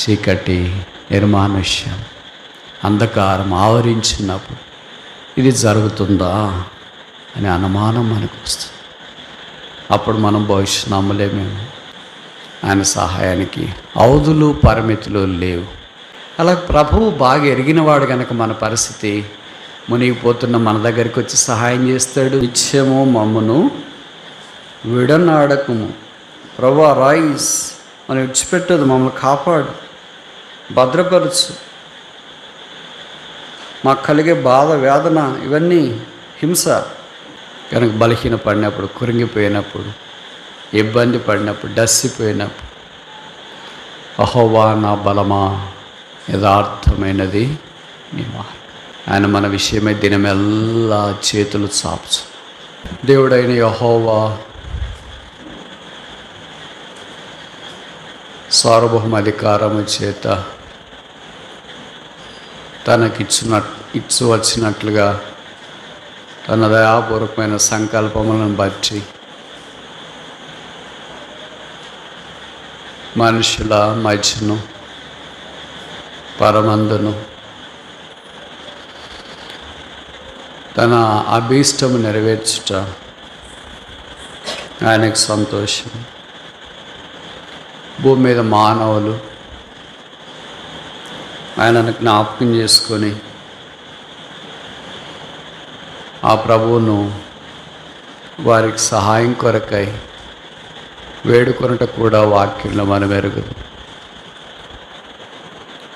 చీకటి, నిర్మానుష్యం, అంధకారం ఆవరించినప్పుడు ఇది జరుగుతుందా అనే అనుమానం మనకు వస్తుంది. అప్పుడు మనం భవిష్యత్తు నమ్మలేమేమో. ఆయన సహాయానికి అవధులు పరిమితులు లేవు. అలా ప్రభువు బాగా ఎరిగినవాడు కనుక మన పరిస్థితి మునిగిపోతున్న మన దగ్గరికి వచ్చి సహాయం చేస్తాడు. నిత్యము మమ్మును విడనాడకము, ప్రభువా రైస్, మనం విడిచిపెట్టదు, మమ్మల్ని కాపాడు, భద్రపరచు. మాకు కలిగే బాధ, వేదన, ఇవన్నీ హింస కనుక బలహీన పడినప్పుడు, కురింగిపోయినప్పుడు, ఇబ్బంది పడినప్పుడు, డస్సిపోయినప్పుడు, యెహోవా నా బలమా, యథార్థమైనది నీ మార్గం. ఆయన మన విషయమై దినమెల్లా చేతులు చాపుచు. దేవుడైన యెహోవా సార్వభౌమ అధికారము చేత ఇచ్చు వచ్చినట్లుగా తన దయాపూర్వకమైన సంకల్పములను బట్టి మనుషుల మధ్యను, పరమందును తన అభీష్టము నెరవేర్చుట ఆయనకు సంతోషం. భూమి మీద మానవులు ఆయనను జ్ఞాపకం చేసుకొని ఆ ప్రభువును వారికి సహాయం కొరకై వేడుకొనుట కూడా వాక్యంలో మనం ఎరుగుదు.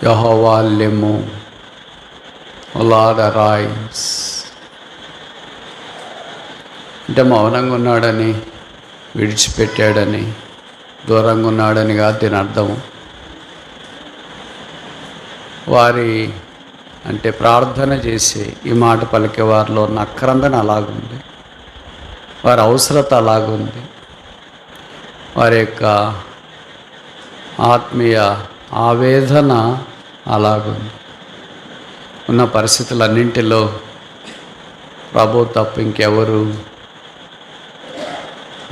యెహోవా లెమ్ము, ఓ లార్డ్ అరైజ్. అంటే మౌనంగా ఉన్నాడని, విడిచిపెట్టాడని, దూరంగా ఉన్నాడని కాదు దీని అర్థము. వారి అంటే ప్రార్థన చేసి ఈ మాట పలికే వారిలో ఉన్న అక్రందన అలాగుంది, వారి అవసరత అలాగుంది, వారి యొక్క ఆత్మీయ ఆవేదన అలాగుంది. ఉన్న పరిస్థితులన్నింటిలో ప్రభు తప్ప ఇంకెవరు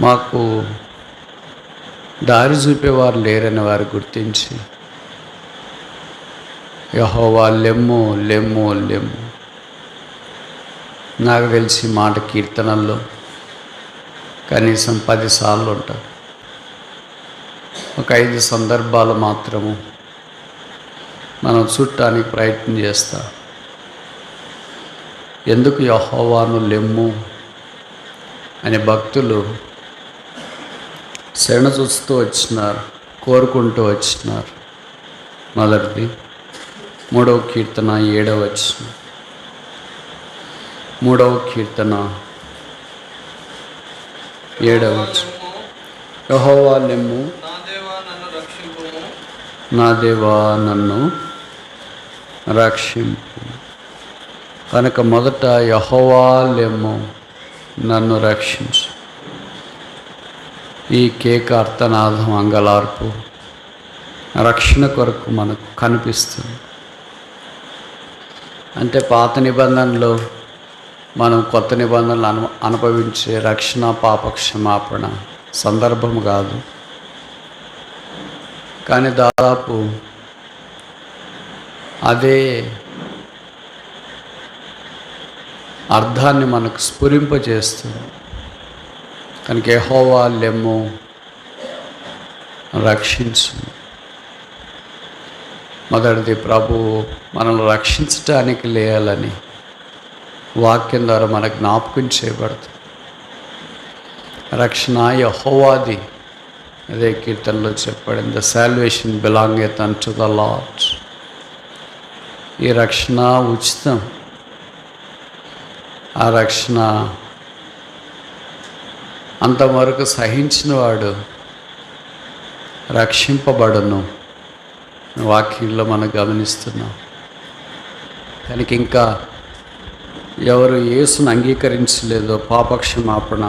మాకు దారి చూపేవారు లేరని వారు గుర్తించి యెహోవా లెమ్ము, లెమ్ము, లెమ్ము. నాకు తెలిసి మాట కీర్తనల్లో కనీసం 10 సార్లు ఉంటుంది. ఒక 5 సందర్భాలు మాత్రము మనం చూడటానికి ప్రయత్నం చేస్తాం. ఎందుకు యెహోవాను లెమ్ము అనే భక్తులు శరణ చూస్తూ వచ్చినారు, కోరుకుంటూ వచ్చినారు. మొదటిది 3వ కీర్తన 7వ వచనం. 3వ కీర్తన 7వ వచనం. యెహోవా లెమ్ము, నా దేవా నన్ను రక్షింపు. కనుక మొదట యెహోవా లెమ్ము, నన్ను రక్షించు. ఈ కేక అర్థనాదం, అంగలార్పు రక్షణ కొరకు మనకు కనిపిస్తుంది. అంటే పాత నిబంధనలో మనం కొత్త నిబంధనలు అనుభవించే రక్షణ, పాప క్షమాపణ సందర్భం కాదు. కానీ దాదాపు అదే అర్థాన్ని మనకు స్ఫురింపజేస్తుంది. కనుక యెహోవా లెమ్ము, రక్షించు. మొదటిది ప్రభు మనల్ని రక్షించటానికి లేయాలని వాక్యం ద్వారా మనకు జ్ఞాపకం చేయబడుతుంది. రక్షణ యెహోవాది. అదే కీర్తనలో చెప్పబడింది, ద సాల్వేషన్ బిలాంగెత్ అన్టు ద లార్డ్. ఈ రక్షణ ఉచితం. ఆ రక్షణ అంతవరకు సహించిన వాడు రక్షింపబడును. వాక్యంలో మనం గమనిస్తున్నాం. కనుక ఇంకా ఎవరు యేసును అంగీకరించలేదో, పాపక్షమాపణ,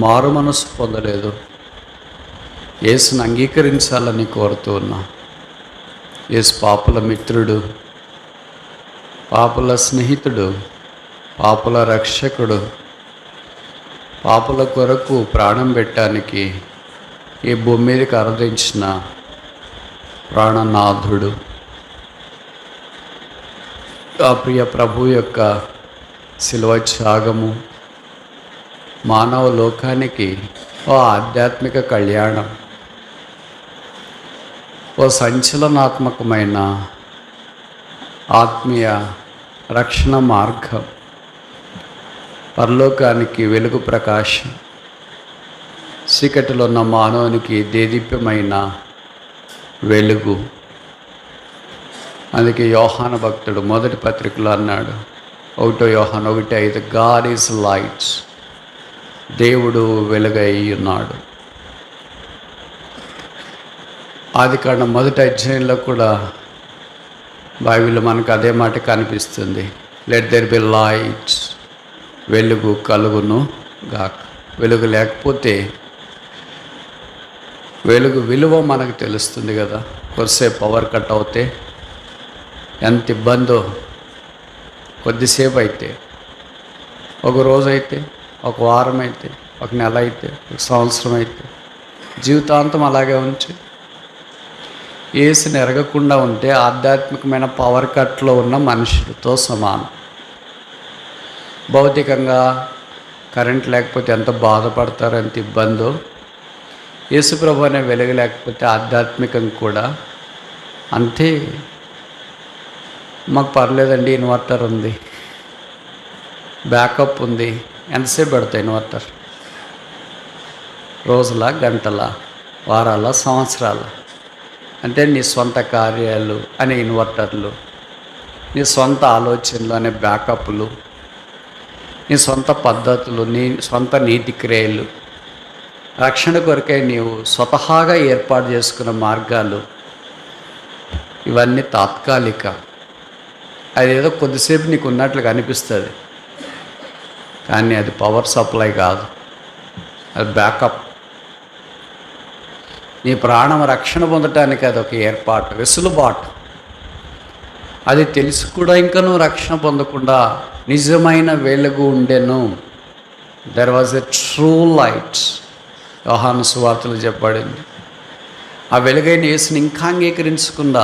మారు మనసు పొందలేదు, యేసును అంగీకరించాలని కోరుతూ ఉన్నా. యేసు పాపుల మిత్రుడు, పాపుల స్నేహితుడు, పాపుల రక్షకుడు. పాపుల కొరకు ప్రాణం పెట్టడానికి ఈ భూమి మీదకి అరుదించిన ప్రాణనాథుడు ఆ ప్రియ ప్రభు యొక్క శిలువ త్యాగము మానవ లోకానికి ఓ ఆధ్యాత్మిక కళ్యాణం, ఓ సంచలనాత్మకమైన ఆత్మీయ రక్షణ మార్గం, పరలోకానికి వెలుగు ప్రకాశం, చీకటిలో ఉన్న మానవునికి దేదీప్యమైన వెలుగు. అందుకే యోహాను భక్తుడు మొదటి పత్రికలో అన్నాడు, 1 యోహాను 1:5, గాడ్ ఈజ్ లైట్స్, దేవుడు వెలుగై ఉన్నాడు. ఆదికాండం 1వ అధ్యాయంలో కూడా బైబిల్లో మనకు అదే మాట కనిపిస్తుంది, లెట్ దెర్ బి లైట్స్, వెలుగు కలుగును గాక. వెలుగు లేకపోతే వెలుగు విలువ మనకు తెలుస్తుంది కదా. కొద్దిసేపు పవర్ కట్ అవుతే ఎంత ఇబ్బందో, కొద్దిసేపు అయితే, ఒక రోజు అయితే, ఒక వారం అయితే, ఒక నెల అయితే, ఒక సంవత్సరం అయితే, జీవితాంతం అలాగే ఉంచి యేసుని ఎరగకుండా ఉంటే ఆధ్యాత్మికమైన పవర్ కట్లో ఉన్న మనుషులతో సమానం. భౌతికంగా కరెంట్ లేకపోతే ఎంత బాధపడతారో, ఎంత ఇబ్బందో, యేసుప్రభు అనే వెలుగు లేకపోతే ఆధ్యాత్మికం కూడా అంతే. మాకు పర్లేదండి, ఇన్వర్టర్ ఉంది, బ్యాకప్ ఉంది. ఎంతసేపు పెడతాయి ఇన్వర్టర్? రోజుల, గంటల, వారాల, సంవత్సరాల? అంటే నీ సొంత కార్యాలు అనే ఇన్వర్టర్లు, నీ సొంత ఆలోచనలు అనే బ్యాకప్లు, నీ సొంత పద్ధతులు, నీ సొంత నీతి క్రియలు, రక్షణ కొరకై నీవు స్వతహాగా ఏర్పాటు చేసుకున్న మార్గాలు, ఇవన్నీ తాత్కాలిక. అదేదో కొద్దిసేపు నీకు ఉన్నట్లుగా అనిపిస్తుంది, కానీ అది పవర్ సప్లై కాదు, అది బ్యాకప్. నీ ప్రాణం రక్షణ పొందటానికి అది ఒక ఏర్పాటు, వెసులుబాటు. అది తెలిసి కూడా ఇంకా నువ్వు రక్షణ పొందకుండా నిజమైన వెలుగు ఉండెను. There was a true light. యోహాను సువార్తలో చెప్పబడింది. ఆ వెలుగైన యేసుని ఇంకా అంగీకరించకుండా,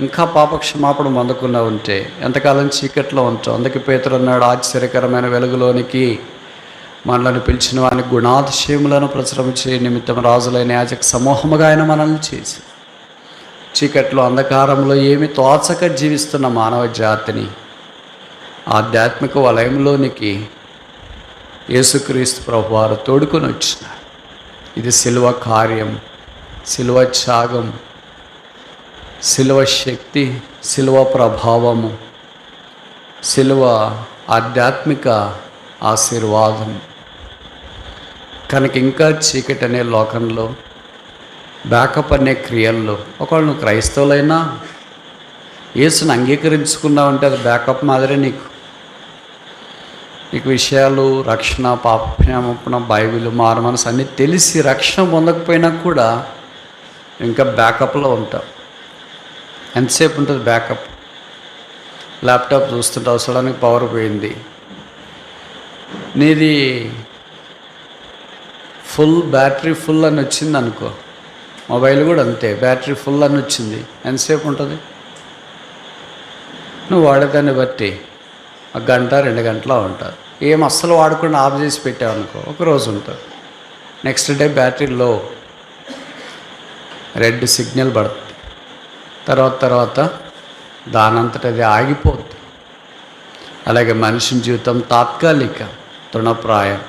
ఇంకా పాపక్షమాపణ పొందకుండా ఉంటే ఎంతకాలం చీకట్లో ఉంటాం. అందుకే పేతురు అన్నాడు, ఆశ్చర్యకరమైన వెలుగులోనికి మనల్ని పిలిచిన వాని గుణాతిశయములను ప్రచురం చేయ నిమిత్తం రాజులైన యాజక సమూహముగా ఆయన మనల్ని చేసి, చీకట్లో అంధకారంలో ఏమి తోచక జీవిస్తున్న మానవ జాతిని ఆధ్యాత్మిక వలయంలోనికి యేసుక్రీస్తు ప్రభువారు తోడుకొని వచ్చినారు. ఇది శిలువ కార్యం, శిలువ త్యాగం, శిలువ శక్తి, శిలువ ప్రభావము, శిలువ ఆధ్యాత్మిక ఆశీర్వాదం. కనుక ఇంకా చీకటి అనే లోకంలో, బ్యాకప్ అనే క్రియల్లో, ఒకవేళ నువ్వు క్రైస్తవులైనా యేసుని అంగీకరించుకున్నావు అంటే అది బ్యాకప్ మాదిరే. నీకు విషయాలు, రక్షణ, పాపక్షమాపణ, బైబిల్, మారుమనసు అన్నీ తెలిసి రక్షణ పొందకపోయినా కూడా ఇంకా బ్యాకప్లో ఉంటావు. ఎంతసేపు ఉంటుంది బ్యాకప్? ల్యాప్టాప్ చూస్తుంటావు, సడన్గా పవర్ పోయింది, నీది ఫుల్ బ్యాటరీ ఫుల్ అని వచ్చింది అనుకో. మొబైల్ కూడా అంతే, బ్యాటరీ ఫుల్ అని వచ్చింది, ఎంతసేపు ఉంటుంది? నువ్వు వాడేదాన్ని బట్టి 1 గంట 2 గంటలో ఉంటుంది. ఏం అస్సలు వాడకుండా ఆఫ్ చేసి పెట్టావు అనుకో, ఒకరోజు ఉంటుంది. నెక్స్ట్ డే బ్యాటరీ లో, రెడ్ సిగ్నల్ పడుతుంది, తర్వాత దానంతట అది ఆగిపోద్ది. అలాగే మనిషి జీవితం తాత్కాలిక, తృణప్రాయం.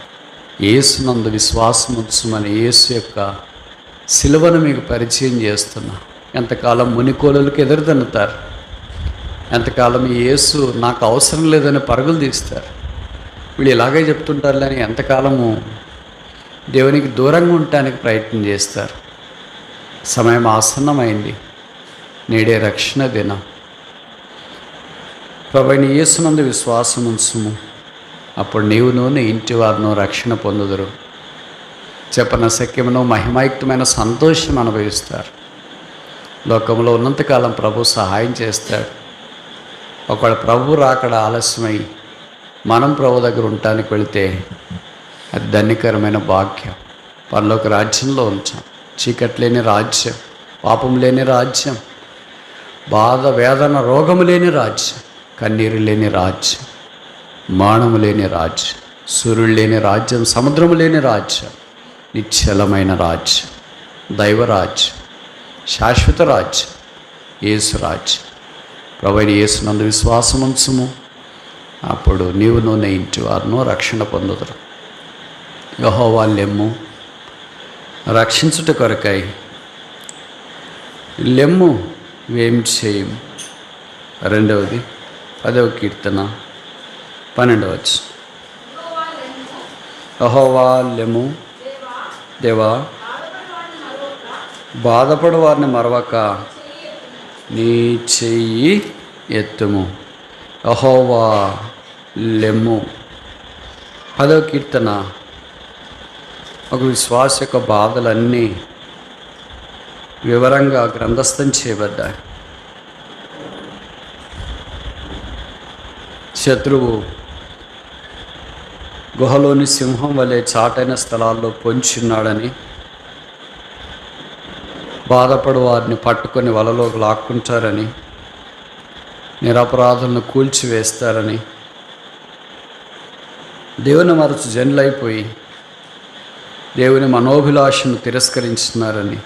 యేసునందు విశ్వాసం ఉంచమని యేసు యొక్క సిలువను మీకు పరిచయం చేస్తున్నా. ఎంతకాలం మునికోలులకు ఎదురుదన్నుతారు, ఎంతకాలం యేసు నాకు అవసరం లేదని పరుగులు తీస్తారు. వీళ్ళు ఇలాగే చెప్తుంటారులని ఎంతకాలము దేవునికి దూరంగా ఉండటానికి ప్రయత్నం చేస్తారు. సమయం ఆసన్నమైంది, నేడే రక్షణ దినం. ప్రభువైన యేసునందు విశ్వాసం ఉంచుము, అప్పుడు నీవును నీ ఇంటి వారును రక్షణ పొందుదురు. చెప్పన సఖ్యమును మహిమాయుక్తమైన సంతోషం అనుభవిస్తారు. లోకంలో ఉన్నంతకాలం ప్రభు సహాయం చేస్తాడు. ఒకవేళ ప్రభు రాకడ ఆలస్యమై మనం ప్రభు దగ్గర ఉండటానికి వెళితే అది ధన్యకరమైన భాగ్యం. పరలోక రాజ్యంలో ఉంచాం. చీకటి లేని రాజ్యం, పాపం లేని రాజ్యం, బాధ, వేదన, రోగము లేని రాజ్యం, కన్నీరు లేని రాజ్యం, మానము లేని రాజ్యం, సూర్యుడు లేని రాజ్యం, సముద్రము లేని రాజ్యం, నిశ్చలమైన రాజ్యం, దైవరాజ్యం, శాశ్వత రాజ్యం, యేసు రాజ్యం. ప్రభువైన యేసునందు విశ్వాసం ఉంచుము, అప్పుడు నీవును నీ ఇంటి వారును రక్షణ పొందుదురు. యెహోవా లెమ్ము, రక్షించుట కొరకై లెమ్ము, ఏం చేయము. రెండవది 10వ కీర్తన 12వ వచనం. యెహోవా లెమ్ము, దేవా బాధపడు వారిని మరవక నీ చెయ్యి ఎత్తుము. యెహోవా లెమ్ము. 10వ కీర్తన ఒక విశ్వాస యొక్క బాధలన్నీ వివరంగా గ్రంథస్థం చేయబడ్డాయి. శత్రువు గుహలోని సింహం వలె చాటైన స్థలాల్లో పొంచున్నాడని, బాధపడు వారిని పట్టుకొని వలలోకి లాక్కుంటారని, నిరపరాధులను కూల్చివేస్తారని, దేవుని మరచు జనులైపోయి దేవుని మనోభిలాషను తిరస్కరించున్నారని,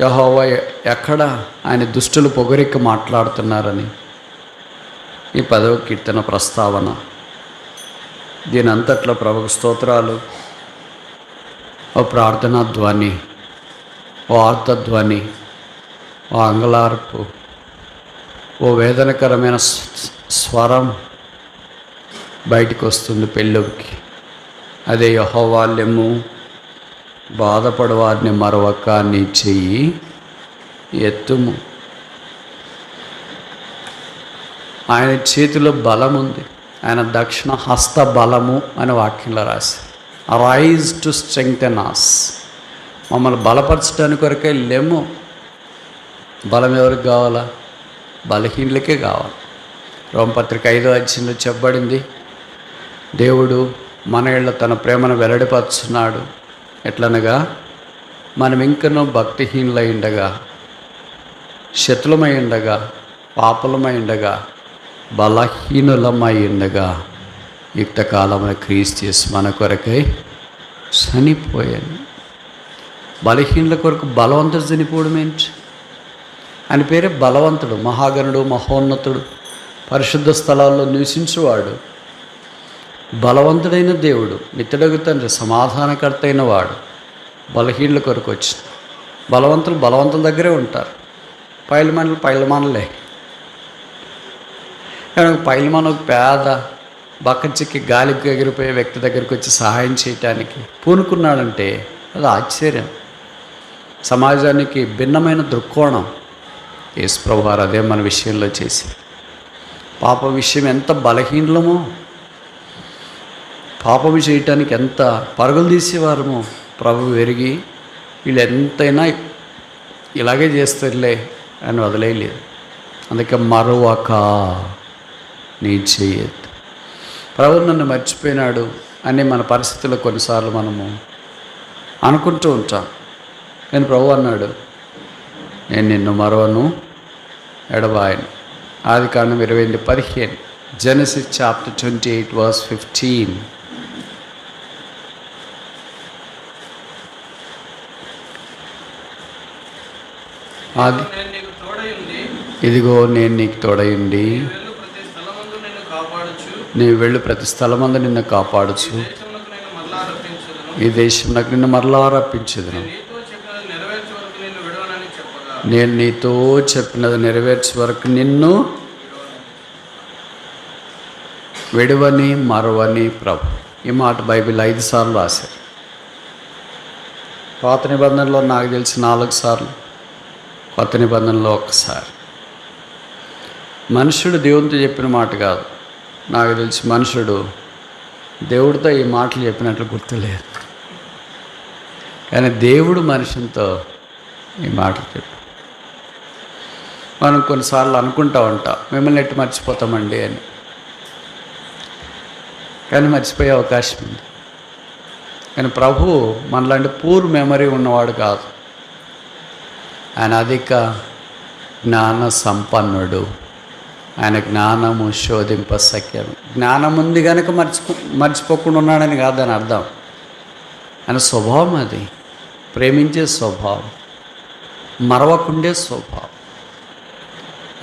యెహోవా ఎక్కడ ఆయన దుష్టులు పొగరెక్కి మాట్లాడుతున్నారని ఈ 10వ కీర్తన ప్రస్తావన. దీని అంతట్లో ప్రభుకు స్తోత్రాలు. ఓ ప్రార్థనా ధ్వని, ఓ ఆర్తధ్వని, ఓ అంగలార్పు, ఓ వేదనకరమైన స్వరం బయటికి వస్తుంది పెళ్ళుకి. అదే యెహోవా లెమ్ము, బాధపడు వారిని మరవక నీ చెయ్యి ఎత్తుము. ఆయన చేతిలో బలం ఉంది, ఆయన దక్షిణ హస్త బలము అని వాక్యంలో రాసి, అరైజ్ టు స్ట్రెంగ్థెన్ us, మమ్మల్ని బలపరచడానికి కొరకే లెమ్ము. బలం ఎవరికి కావాలా? బలహీనులకే కావాలి. రోమపత్రిక 5వ అధ్యాయంలో చెప్పబడింది, దేవుడు మన ఇళ్ళ తన ప్రేమను వెల్లడిపరుచున్నాడు. ఎట్లనగా మనం ఇంకనూ భక్తిహీనులై ఉండగా, శత్రులమై ఉండగా, పాపలమై ఉండగా, బలహీనులమై ఉండగా యుక్తకాలమున క్రీస్తు యేసు మన కొరకై చనిపోయాను. బలహీనుల కొరకు బలవంతుడు చనిపోవడం ఏంటి? ఆయన పేరే బలవంతుడు, మహాగణుడు, మహోన్నతుడు, పరిశుద్ధ స్థలాల్లో నివసించువాడు, బలవంతుడైన దేవుడు, నిత్యుడగు తండ్రి, సమాధానకర్త అయిన వాడు బలహీనుల కొరకు వచ్చింది. బలవంతులు బలవంతుల దగ్గరే ఉంటారు, పైలమానులు పైలమానులే. కానీ పైలమాను ఒక పేద బక్కచిక్కి గాలికి ఎగిరిపోయే వ్యక్తి దగ్గరికి వచ్చి సహాయం చేయటానికి పూనుకున్నాడంటే అది ఆశ్చర్యం. సమాజానికి భిన్నమైన దృక్కోణం యేసు ప్రభువారు అదే మన విషయంలో చేసి, పాప విషయం ఎంత బలహీనమో, పాపము చేయటానికి ఎంత పరుగులు తీసేవారమో ప్రభు ఎరిగి, వీళ్ళు ఎంతైనా ఇలాగే చేస్తారులే అని వదిలేయలేదు. అందుకే మరొక నీ చేయొద్దు. ప్రభు నన్ను మర్చిపోయినాడు అని మన పరిస్థితుల్లో కొన్నిసార్లు మనము అనుకుంటూ ఉంటాం. కానీ ప్రభు అన్నాడు, నేను నిన్ను మరవను, ఎడబాయను. ఆదికాండం 28:15, జెనసిస్ చాప్టర్ 28 verse 15. అది ఇదిగో నేను నీకు తోడయుండి, నీవు వెళ్ళు ప్రతి స్థలమందు నిన్ను కాపాడుచు, ఈ దేశంలోకి నిన్ను మరలా రప్పించుదును. నేను నీతో చెప్పినది నెరవేర్చే వరకు నిన్ను విడువని మరవని ప్రభు. ఈ మాట బైబిల్ 5 సార్లు రాశారు. పాత నిబంధనలో నాకు తెలిసి 4 సార్లు, కొత్త నిబంధనలో 1 సారి. మనుషుడు దేవునితో చెప్పిన మాట కాదు, నాకు తెలిసి మనుషుడు దేవుడితో ఈ మాటలు చెప్పినట్లు గుర్తులేదు. కానీ దేవుడు మనుషునితో ఈ మాటలు చెప్పి, మనం కొన్నిసార్లు అనుకుంటూ ఉంటాం మిమ్మల్ని ఎట్టు మర్చిపోతామండి అని. కానీ మర్చిపోయే అవకాశం ఉంది. కానీ ప్రభువు మనలాంటి పూర్ మెమరీ ఉన్నవాడు కాదు. ఆయన అధిక జ్ఞాన సంపన్నుడు, ఆయన జ్ఞానము శోధింపశక్యం. జ్ఞానం ఉంది కనుక మర్చిపోకుండా ఉన్నాడని కాదు దాని అర్థం. ఆయన స్వభావం అది, ప్రేమించే స్వభావం, మరవకుండే స్వభావం.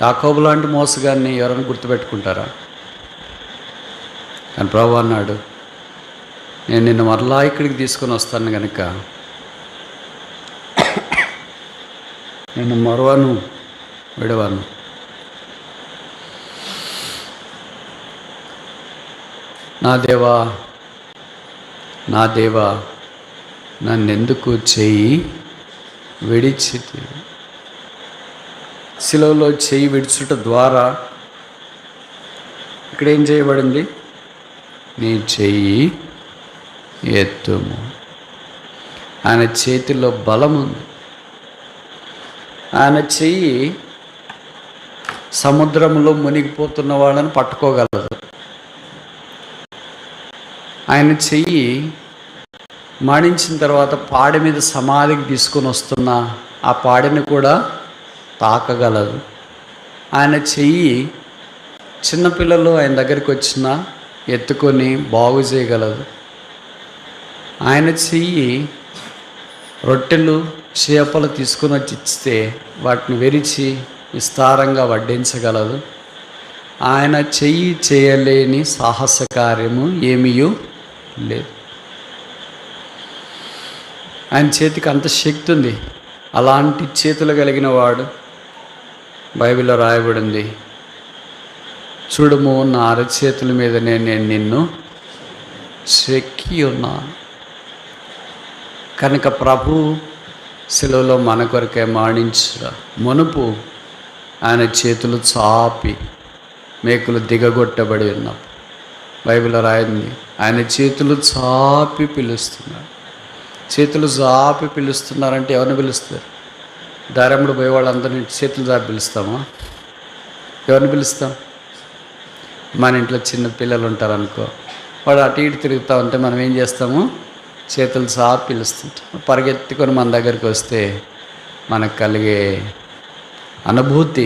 యాకోబు లాంటి మోసగాన్ని ఎవరైనా గుర్తుపెట్టుకుంటారా? కానీ ప్రభు అన్నాడు, నేను నిన్ను మరలా ఇక్కడికి తీసుకొని వస్తాను కనుక నేను మరవను, విడవను. నా దేవా, నా దేవా, నన్నెందుకు చేయి విడిచితి? శిలువలో చేయి విడుచుట ద్వారా ఇక్కడ ఏం చేయబడింది? నీ చెయ్యి ఎత్తుము. ఆయన చేతిలో బలం ఉంది. ఆయన చెయ్యి సముద్రంలో మునిగిపోతున్న వాళ్ళని పట్టుకోగలదు. ఆయన చెయ్యి మరణించిన తర్వాత పాడె మీద సమాధికి తీసుకొని వస్తున్న ఆ పాడెని కూడా తాకగలదు. ఆయన చెయ్యి చిన్నపిల్లలు ఆయన దగ్గరికి వచ్చినా ఎత్తుకొని బాగు చేయగలదు. ఆయన చెయ్యి రొట్టెలు చేపలు తీసుకొని వచ్చి ఇస్తే వాటిని విరిచి విస్తారంగా వడ్డించగలదు. ఆయన చెయ్యి చేయలేని సాహస కార్యము ఏమీ లేదు. ఆయన చేతికి అంత శక్తి ఉంది. అలాంటి చేతులు కలిగిన వాడు బైబిల్లో రాయబడింది, చూడుము నా అరచేతుల మీదనే నేను నిన్ను చెక్కి ఉన్నాను. కనుక ప్రభు శిలువలో మన కొరకే మరణించ మునుపు ఆయన చేతులు చాపి మేకులు దిగగొట్టబడి ఉన్నప్పుడు బైబిల్లో రాయింది, ఆయన చేతులు చాపి పిలుస్తున్నాడు. చేతులు చాపి పిలుస్తున్నారంటే ఎవరిని పిలుస్తారు? దారముడు పోయే వాళ్ళందరినీ చేతులు చాపి పిలుస్తామా? ఎవరిని పిలుస్తాం? మన ఇంట్లో చిన్న పిల్లలు ఉంటారనుకో, వాడు అటు ఇటు తిరుగుతూ ఉంటే మనం ఏం చేస్తాము? చేతులు చాపి పిలుస్తుంటాం. పరిగెత్తుకొని మన దగ్గరికి వస్తే మనకు కలిగే అనుభూతి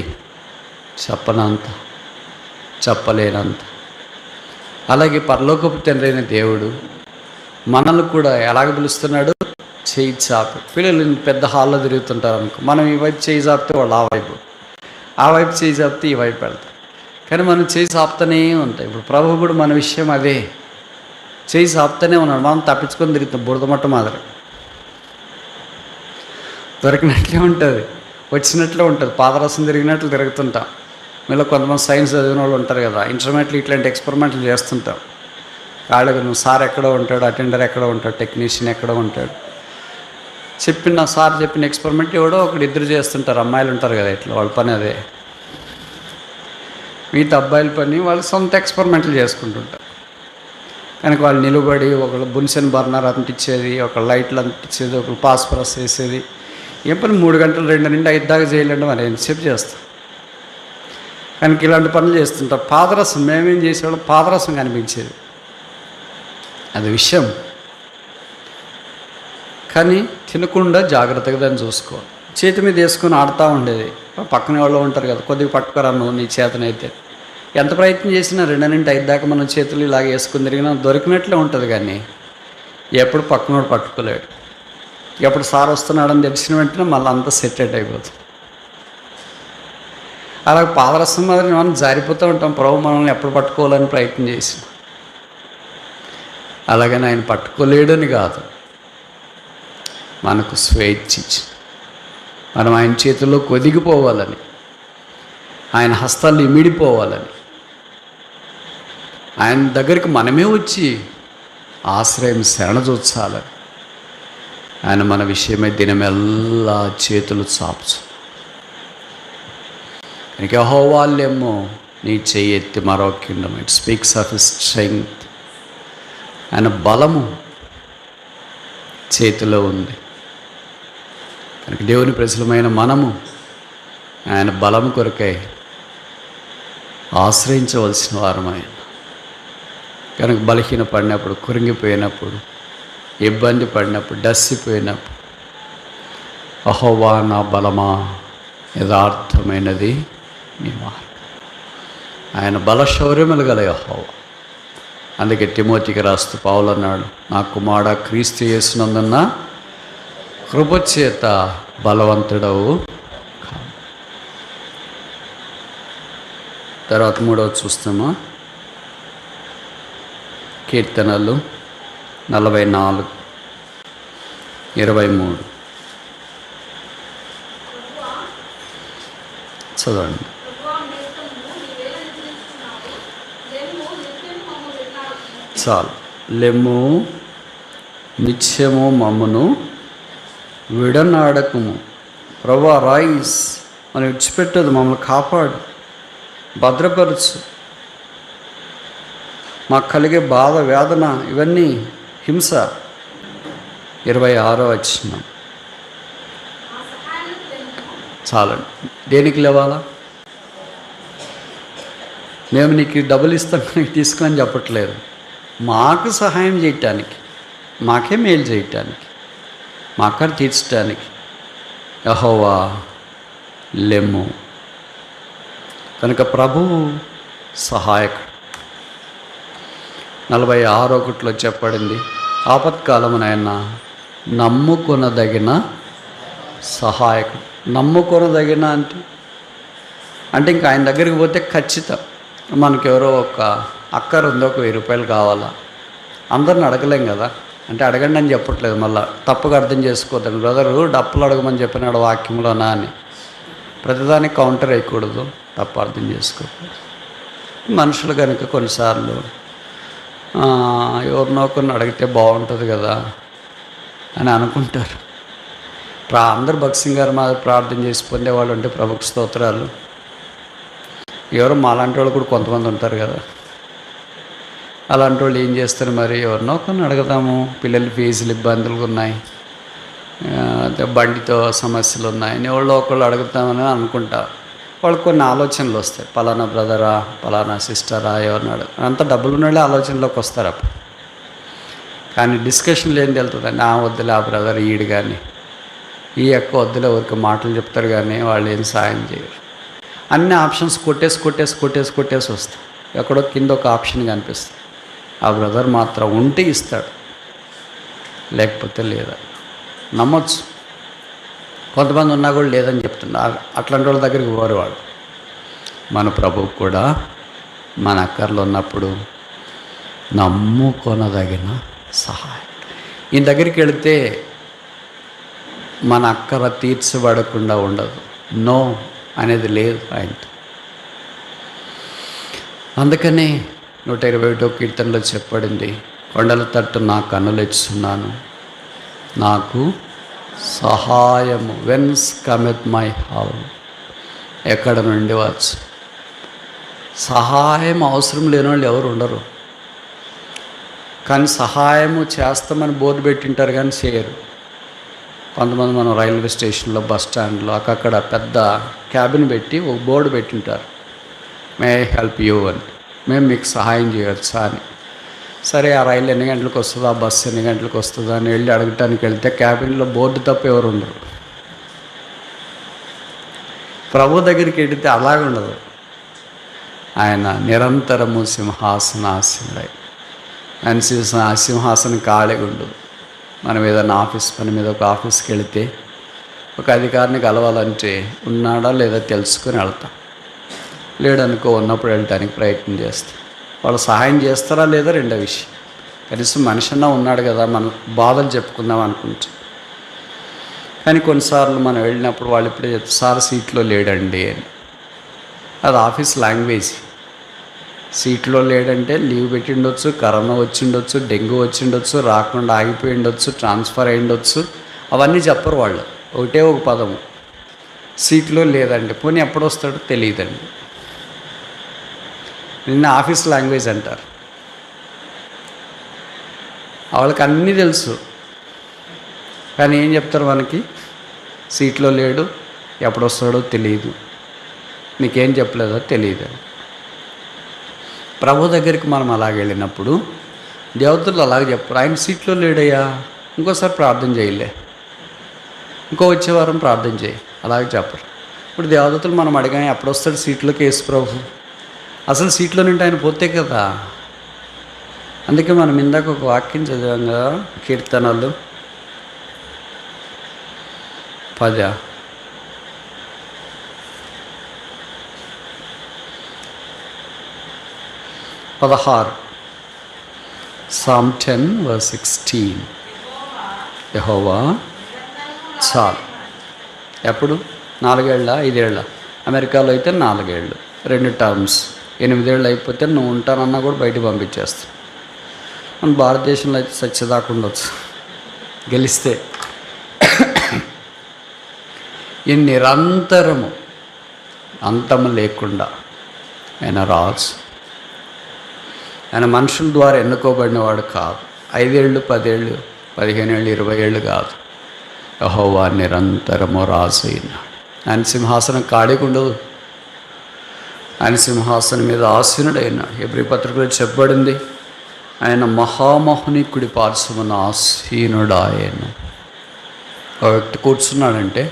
చెప్పనంత, చెప్పలేనంత. అలాగే పరలోకపు తండ్రి అయిన దేవుడు మనల్ని కూడా ఎలాగ పిలుస్తున్నాడు? చేయి చాపి. పిల్లలు పెద్ద హాల్లో తిరుగుతుంటారు అనుకో, మనం ఈ వైపు చేయి చాపితే వాళ్ళు ఆ వైపు చేయి చాపితే ఈ వైపు పెడతారు. కానీ మనం చేయి చాపుతూనే ఉంటాయి. ఇప్పుడు ప్రభు కూడా మన విషయం అదే, చేయి చాపుతూనే ఉన్నాడు. మనం తప్పించుకొని తిరుగుతాం బురదమట్ట మాదిరి. దొరికినట్లే ఉంటుంది, వచ్చినట్లే ఉంటుంది, పాదరసం తిరిగినట్లు తిరుగుతుంటాం. మీలో కొంతమంది సైన్స్ చదివిన వాళ్ళు ఉంటారు కదా, ఇంటర్మీడియట్లో ఇట్లాంటి ఎక్స్పెరిమెంట్లు చేస్తుంటాం. వాళ్ళకి నువ్వు సార్ ఎక్కడో ఉంటాడు, అటెండర్ ఎక్కడో ఉంటాడు, టెక్నీషియన్ ఎక్కడో ఉంటాడు. సార్ చెప్పిన ఎక్స్పెరిమెంట్ ఎవడో ఒకటి ఇద్దరు చేస్తుంటారు. అమ్మాయిలు ఉంటారు కదా, ఇట్లా వాళ్ళ పని అదే. మిగతా అబ్బాయిల పని వాళ్ళు సొంత ఎక్స్పెరిమెంట్లు చేసుకుంటుంటారు. కనుక వాళ్ళు నిలబడి ఒకళ్ళు బున్సెన్ బర్నర్ అంటించేది, ఒక లైట్లు అంటించేది, ఒకళ్ళు పాస్పరస్ వేసేది. ఏం పని 3 గంటలు 2 నుండి 5 దాకా చేయలేండి, మరి ఎంతసేపు చేస్తాం. కనుక ఇలాంటి పనులు చేస్తుంటాం. పాదరసం మేమేం చేసేవాళ్ళం, పాదరసం కనిపించేది, అది విషయం. కానీ తినకుండా జాగ్రత్తగా దాన్ని చూసుకోవాలి. చేతి మీద వేసుకొని ఆడుతూ ఉండేది. పక్కన వాళ్ళు ఉంటారు కదా, కొద్దిగా పట్టుకోరా నువ్వు నీ చేతనైతే. ఎంత ప్రయత్నం చేసినా 2 నుండి 5 దాకా మనం చేతులు ఇలాగ వేసుకుని తిరిగినా దొరికినట్లే ఉంటుంది. కానీ ఎప్పుడు పక్కనోడు పట్టుకోలేడు. ఎప్పుడు సార్ వస్తున్నాడని తెలిసిన వెంటనే మళ్ళీ అంతా సెటెడ్ అయిపోతుంది. అలాగే పాదరసం మాదిరి మనం జారిపోతూ ఉంటాం. ప్రభు మనల్ని ఎప్పుడు పట్టుకోవాలని ప్రయత్నం చేసిన, అలాగని ఆయన పట్టుకోలేడని కాదు, మనకు స్వేచ్ఛ ఇచ్చి మనం ఆయన చేతుల్లో కొదిగిపోవాలని, ఆయన హస్తాలు ఇమిడిపోవాలని, ఆయన దగ్గరికి మనమే వచ్చి ఆశ్రయం శరణజొచ్చాలని ఆయన మన విషయమై దినమెల్లా చేతులు చాపుచు. కనుక యెహోవాలేమో నీ చెయ్యి ఎత్తి మరొకిండం. It speaks of his strength. ఆయన బలము చేతిలో ఉంది. కనుక దేవుని ప్రజలమైన మనము ఆయన బలము కొరకై ఆశ్రయించవలసిన వారమైన. కనుక బలహీన పడినప్పుడు, కురింగిపోయినప్పుడు, ఇబ్బంది పడినప్పుడు, డస్సిపోయినప్పుడు యెహోవా నా బలమా యథార్థమైనది నీ మార్గం. ఆయన బలశౌర్యములు గల యెహోవా. అందుకే తిమోతికి రాస్తూ పౌలు అన్నాడు, నా కుమారుడా క్రీస్తు యేసునందున్న కృపచేత బలవంతుడవు. తర్వాత 3వ చూస్తామా, కీర్తనలు 44:23 చదవండి. చాలు. లెమ్ము నిత్యము మమ్మును విడనాడకము. ప్రభువా రైస్, మనం విడిచిపెట్టదు, మమ్మల్ని కాపాడు, భద్రపరచు. మాకు కలిగే బాధ, వేదన, ఇవన్నీ హింస. 26వ వచనం చాలండి. దేనికి లేవాలా? మేము నీకు డబ్బులు ఇస్తాం, నీకు తీసుకుని చెప్పట్లేదు. మాకు సహాయం చేయటానికి, మాకే మేలు చేయటానికి, మా అక్కను తీర్చడానికి యెహోవా లెమ్ము. కనుక ప్రభువు సహాయకుడు. 46:1 చెప్పబడింది, ఆపత్కాలమున ఆయన నమ్ముకొనదగిన సహాయకుడు. నమ్ముకొనదగిన అంటే ఇంకా ఆయన దగ్గరికి పోతే ఖచ్చితం. మనకెవరో ఒక అక్కర ఉందో, ఒక 1000 రూపాయలు కావాలా, అందరిని అడగలేం కదా. అంటే అడగండి అని చెప్పట్లేదు, మళ్ళీ తప్పుగా అర్థం చేసుకోవద్దండి. బ్రదరు డప్పులు అడగమని చెప్పినాడు వాక్యంలోనా అని ప్రతిదానికి కౌంటర్ వేయకూడదు, తప్పు అర్థం చేసుకోకూడదు. మనుషులు కనుక కొన్నిసార్లు ఎవరినో కొన్ని అడిగితే బాగుంటుంది కదా అని అనుకుంటారు. అందరు భక్సింగ్ గారు మా ప్రార్థన చేసి పొందేవాళ్ళు ఉంటే ప్రభుకు స్తోత్రాలు. ఎవరు మాలాంటి వాళ్ళు కూడా కొంతమంది ఉంటారు కదా, అలాంటి వాళ్ళు ఏం చేస్తారు మరి, ఎవరినో కొన్ని అడుగుతాము. పిల్లల ఫీజులు ఇబ్బందులు ఉన్నాయి, బండితో సమస్యలు ఉన్నాయి, ఎవరో ఒకళ్ళు అడుగుతామని అనుకుంటా. వాళ్ళకి కొన్ని ఆలోచనలు వస్తాయి, పలానా బ్రదరా, పలానా సిస్టరా, ఎవరిని అంత డబ్బులు ఉన్నాడే ఆలోచనలోకి వస్తారు అప్పుడు. కానీ డిస్కషన్లు ఏం తెలుతుందండి, వద్దులే ఆ బ్రదర్ ఈడు కానీ ఈ యొక్క వద్దులే, ఊరికి మాటలు చెప్తారు కానీ వాళ్ళు ఏం సాయం చేయరు. అన్ని ఆప్షన్స్ కొట్టేసి వస్తాయి. ఎక్కడో కింద ఒక ఆప్షన్ కనిపిస్తుంది, ఆ బ్రదర్ మాత్రం ఉంటే ఇస్తాడు, లేకపోతే లేదా. నమ్మొచ్చు. కొంతమంది ఉన్నా కూడా లేదని చెప్తున్నారు, అట్లాంటి వాళ్ళ దగ్గరికి పోరు వాడు. మన ప్రభువు కూడా మన అక్కర్లో ఉన్నప్పుడు నమ్ముకొనదగిన సహాయం. ఈయన దగ్గరికి వెళితే మన అక్కర తీర్చబడకుండా ఉండదు, నో అనేది లేదు ఆయనతో. అందుకనే 121వ కీర్తనలో చెప్పబడింది, కొండల తట్టు నా కన్నులు ఎచ్చున్నాను, నాకు సహాయము వెన్స్ కమెత్ మై హెల్ప్. ఎక్కడ నుండి వచ్చు? సహాయం అవసరం లేని వాళ్ళు ఎవరు ఉండరు, కానీ సహాయము చేస్తామని బోర్డు పెట్టింటారు కానీ చేయరు. కొంతమంది మనం రైల్వే స్టేషన్లో, బస్ స్టాండ్లో అక్కడ పెద్ద క్యాబిన్ పెట్టి ఒక బోర్డు పెట్టింటారు, మే ఐ హెల్ప్ యూ అని, మేము మీకు సహాయం చేయవచ్చా అని. సరే, ఆ రైలు ఎన్ని గంటలకు వస్తుందో, ఆ బస్సు ఎన్ని గంటలకు వస్తుందో అని వెళ్ళి అడగటానికి వెళ్తే క్యాబిన్లో బోర్డు తప్ప ఎవరు ఉండరు. ప్రభు దగ్గరికి వెళితే అలాగుండదు. ఆయన నిరంతరము సింహాసనాసీనుడై, ఆయన సింహాసనం ఖాళీగా ఉండదు. మనం ఏదైనా ఆఫీస్ పని మీద ఒక ఆఫీస్కి వెళితే ఒక అధికారిని కలవాలంటే ఉన్నాడా లేదా తెలుసుకొని వెళ్తాం, లేడనుకో ఉన్నప్పుడు వెళ్ళటానికి ప్రయత్నం చేస్తాం. వాళ్ళు సహాయం చేస్తారా లేదా రెండో విషయం. కనీసం మనిషి అన్నా ఉన్నాడు కదా, మనం బాధలు చెప్పుకుందాం అనుకుంటాం. కానీ కొన్నిసార్లు మనం వెళ్ళినప్పుడు వాళ్ళు ఇప్పుడే చెప్తారు, సార్ సీట్లో లేడండి అని. అది ఆఫీస్ లాంగ్వేజ్. సీట్లో లేడంటే లీవ్ పెట్టి ఉండొచ్చు, కరోనా వచ్చి ఉండొచ్చు, డెంగ్యూ వచ్చి ఉండొచ్చు, రాకుండా ఆగిపోయి ఉండొచ్చు, ట్రాన్స్ఫర్ అయి ఉండొచ్చు, అవన్నీ చెప్పరు వాళ్ళు. ఒకటే ఒక పదము, సీట్లో లేదండి. పోనీ ఎప్పుడు వస్తాడో తెలియదండి. నిన్న ఆఫీస్ లాంగ్వేజ్ అంటారు. వాళ్ళకి అన్నీ తెలుసు, కానీ ఏం చెప్తారు మనకి? సీట్లో లేడు, ఎప్పుడు వస్తాడో తెలియదు, నీకేం చెప్పలేదో తెలియదు. ప్రభు దగ్గరికి మనం అలాగ వెళ్ళినప్పుడు దేవతలు అలాగే చెప్పరు, ఆయన సీట్లో లేడయ్యా, ఇంకోసారి ప్రార్థన చేయలే, ఇంకో వచ్చే వారం ప్రార్థన చేయి, అలాగే చెప్పరు. ఇప్పుడు దేవదూతలు మనం అడిగాం ఎప్పుడు వస్తాడు సీట్లోకి యేసు ప్రభు, అసలు సీట్లో నుండి ఆయన పోతే కదా. అందుకే మనం ఇందాక ఒక వాక్యం చదివాం కదా, కీర్తనలు 16 Psalm 10:16 యెహోవా చాలు. ఎప్పుడు? 4 ఏళ్ళ 5 ఏళ్ళ? అమెరికాలో అయితే 4 ఏళ్ళు, 2 టర్మ్స్. 8 ఏళ్ళు అయిపోతే నువ్వు ఉంటానన్నా కూడా బయటికి పంపించేస్తావు. మన భారతదేశంలో అయితే సత్యదాకా ఉండొచ్చు గెలిస్తే. ఈ నిరంతరము అంతము లేకుండా ఆయన రాజు. ఆయన మనుషుల ద్వారా ఎన్నుకోబడినవాడు కాదు. 5 ఏళ్ళు 10 ఏళ్ళు 15 ఏళ్ళు 20 ఏళ్ళు కాదు. యెహోవా నిరంతరము రాజు అయినాడు. ఆయన సింహాసనం ఖాళీగా ఉండదు. ఆయన సింహాసనం మీద ఆసీనుడైనాడు. హెబ్రీ పత్రికలో చెప్పబడింది, ఆయన మహామహుని కుడి పార్శ్వమున ఆసీనుడాయన. ఒక వ్యక్తి కూర్చున్నాడంటే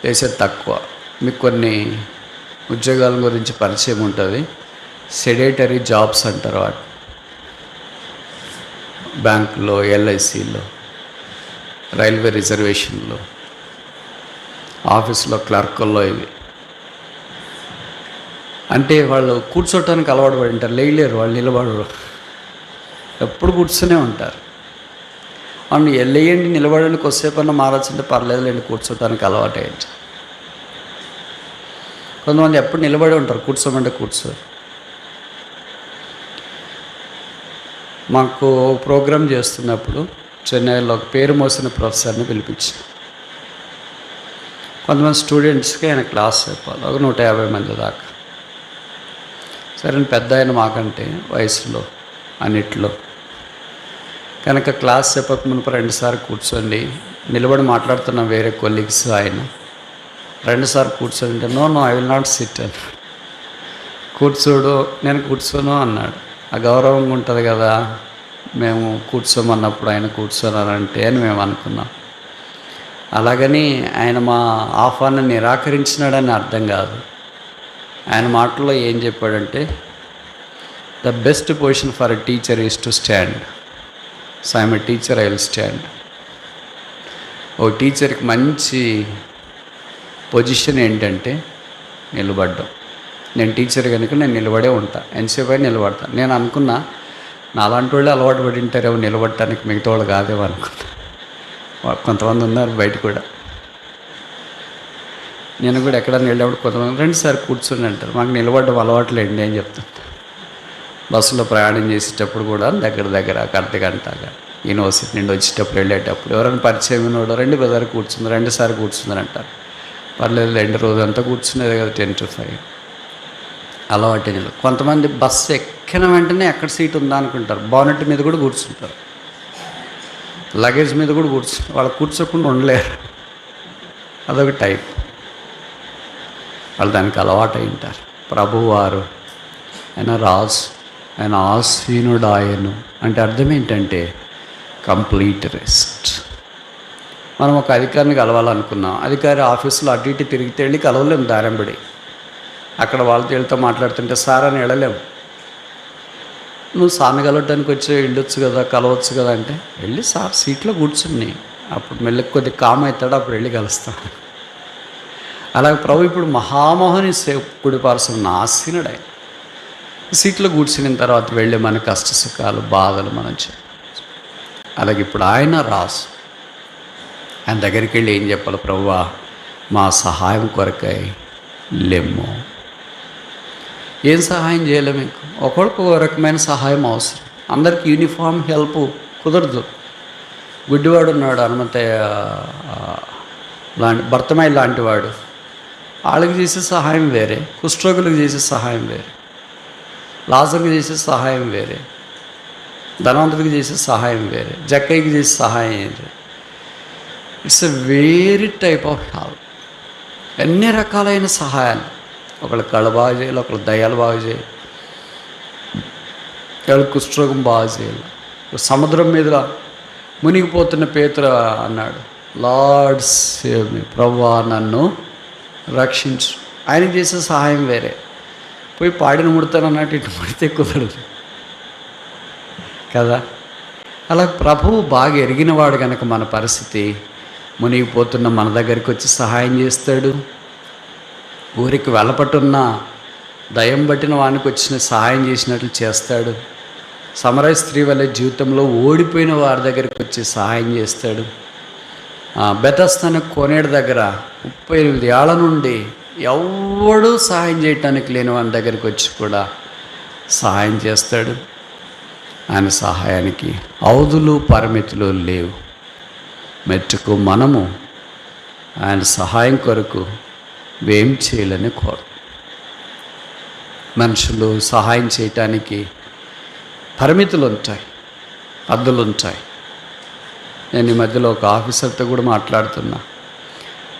చేసేది తక్కువ. మీకు కొన్ని ఉద్యోగాల గురించి పరిచయం ఉంటుంది. సెడేటరీ జాబ్స్ అంటారు వాటి. బ్యాంకులో, ఎల్ఐసిలో, రైల్వే రిజర్వేషన్లో, ఆఫీస్లో క్లర్కుల్లో ఇవి. అంటే వాళ్ళు కూర్చోటానికి అలవాటు పడి ఉంటారు, లేయలేరు వాళ్ళు, నిలబడరు, ఎప్పుడు కూర్చునే ఉంటారు. అవును, వెళ్ళేయండి నిలబడండి, కొద్దిసేపన్నా మారొచ్చుంటే పర్లేదులేండి, కూర్చోటానికి అలవాటు అయ్యింది. కొంతమంది ఎప్పుడు నిలబడి ఉంటారు, కూర్చోమంటే కూర్చోరు. మాకు ప్రోగ్రామ్ చేస్తున్నప్పుడు చెన్నైలో ఒక పేరు మోసిన ప్రొఫెసర్ని పిలిపించి కొంతమంది స్టూడెంట్స్కి ఆయన క్లాస్ చెప్పాలి, ఒక 150 మంది దాకా. సరే, పెద్ద ఆయన మాకంటే వయసులో అన్నిట్లో కనుక క్లాస్ చెప్పక మునుపు 2 సార్లు కూర్చోండి, నిలబడి మాట్లాడుతున్న వేరే కొలీగ్స్ ఆయన 2 సార్లు కూర్చోండి. No I will not sit అని. కూర్చోడు, నేను కూర్చోను అన్నాడు. ఆ గౌరవంగా ఉంటుంది కదా, మేము కూర్చోమన్నప్పుడు ఆయన కూర్చోనారంటే అని మేము అనుకున్నాం. అలాగని ఆయన మా ఆహ్వానం నిరాకరించినాడని అర్థం కాదు. ఆయన మాటల్లో ఏం చెప్పాడంటే, the best position for a teacher is to stand. So I'm a teacher, I will stand. ఓ టీచర్కి మంచి పొజిషన్ ఏంటంటే నిలబడ్డం. నేను టీచర్ కనుక నేను నిలబడే ఉంటా, ఎంతసేపు అయినా నిలబడతా. నేను అనుకున్నా నాలాంటి వాళ్ళే అలవాటు పడి ఉంటారేమో నిలబడటానికి, మిగతా వాళ్ళు కాదేమో అనుకున్నా. కొంతమంది ఉన్నారు బయట కూడా. నేను కూడా ఎక్కడైనా వెళ్ళేప్పుడు కొంతమంది 2 సార్లు కూర్చొని అంటారు. మాకు నిలబడడం అలవాట్లేండి అని చెప్తాను. బస్సులో ప్రయాణం చేసేటప్పుడు కూడా దగ్గర అర్ధ గంటగా యూనివర్సిటీ నుండి వచ్చేటప్పుడు వెళ్ళేటప్పుడు ఎవరైనా పరిచయం ఉన్నాడో 2 బజారు కూర్చుంది, 2 సార్లు కూర్చుందని అంటారు. పర్లేదు 2 రోజంతా కూర్చునేది కదా, 10 to 5 అలవాటు. కొంతమంది బస్సు ఎక్కిన వెంటనే ఎక్కడ సీట్ ఉందా అనుకుంటారు, బానెట్ మీద కూడా కూర్చుంటారు, లగేజ్ మీద కూడా కూర్చుంటారు. వాళ్ళు కూర్చోకుండా ఉండలేరు. అదొక టైప్. వాళ్ళు దానికి అలవాటు అయి ఉంటారు. ప్రభువారు ఆయన రాజు, ఆయన ఆసీనుడు. ఆయను అంటే అర్థం ఏంటంటే కంప్లీట్ రెస్ట్. మనం ఒక అధికారిని కలవాలనుకున్నాం, అధికారి ఆఫీసులో అటు ఇటు తిరిగితే వెళ్ళి కలవలేము, దారంబడి. అక్కడ వాళ్ళతో వీళ్ళతో మాట్లాడుతుంటే సార్ అని వెళ్ళలేము. నువ్వు సార్ని కలవడానికి వచ్చి వెళ్ళొచ్చు కదా, కలవచ్చు కదా అంటే, వెళ్ళి సార్ సీట్లో కూర్చుని అప్పుడు మెల్లకి కొద్దిగా కామ్ అవుతాడు, అప్పుడు వెళ్ళి కలుస్తాను. అలాగే ప్రభు ఇప్పుడు మహామోహని కుడి పార్శ్వమున ఆసీనుడు. ఆయన సీట్లో కూర్చున్న తర్వాత వెళ్ళి మన కష్ట సుఖాలు బాధలు మనం అలాగే ఇప్పుడు ఆయన రాసు. ఆయన దగ్గరికి వెళ్ళి ఏం చెప్పాలి? ప్రభువా, మా సహాయం కొరకై లెమ్ము. ఏం సహాయం చేయలేము. మీకు ఒకరికి ఒక రకమైన సహాయం అవసరం. అందరికి యూనిఫామ్ హెల్ప్ కుదరదు. గుడ్డివాడు ఉన్నాడు, హనుమంతయ్య లాంటి, భర్తమయ్య లాంటి వాడు, వాళ్ళకి చేసే సహాయం వేరే, కుష్ఠరోగులకు చేసే సహాయం వేరే, లాజర్కి చేసే సహాయం వేరే, ధనవంతుడికి చేసే సహాయం వేరే, జక్కయ్యకి చేసే సహాయం వేరే. It's a very type of help. ఎన్ని రకాలైన సహాయాలు. ఒకళ్ళు కళ్ళు బాగు చేయాలి, ఒకళ్ళు దయ్యాలు బాగు చేయాలి, ఒకళ్ళు కుష్ఠరోగం బాగు చేయాలి. సముద్రం మీద మునిగిపోతున్న పేతురు అన్నాడు, లార్డ్ సేవ్ మీ, ప్రభువా నన్ను రక్షించు. ఆయన చేసే సహాయం వేరే. పోయి పాడిన ముడతాను అన్నట్టు ఇటు ముడితే కుదరదు కదా. అలా ప్రభువు బాగా ఎరిగినవాడు కనుక మన పరిస్థితి, మునిగిపోతున్న మన దగ్గరికి వచ్చి సహాయం చేస్తాడు. ఊరికి వెలపట్టున్న దయం బట్టిన వానికి వచ్చిన సహాయం చేసినట్లు చేస్తాడు. సమరయ స్త్రీ వల్ల జీవితంలో ఓడిపోయిన వారి దగ్గరికి వచ్చి సహాయం చేస్తాడు. బెతస్తా కోనేడు దగ్గర 38 ఏళ్ల నుండి ఎవడూ సహాయం చేయటానికి లేని వాని దగ్గరికి వచ్చి కూడా సహాయం చేస్తాడు. ఆయన సహాయానికి అవధులు పరిమితులు లేవు. మెట్టుకు మనము ఆయన సహాయం కొరకు ఏం చేయాలని కోరు. మనుషులు సహాయం చేయటానికి పరిమితులు ఉంటాయి, హద్దులు ఉంటాయి. నేను ఈ మధ్యలో ఒక ఆఫీసర్తో కూడా మాట్లాడుతున్నా.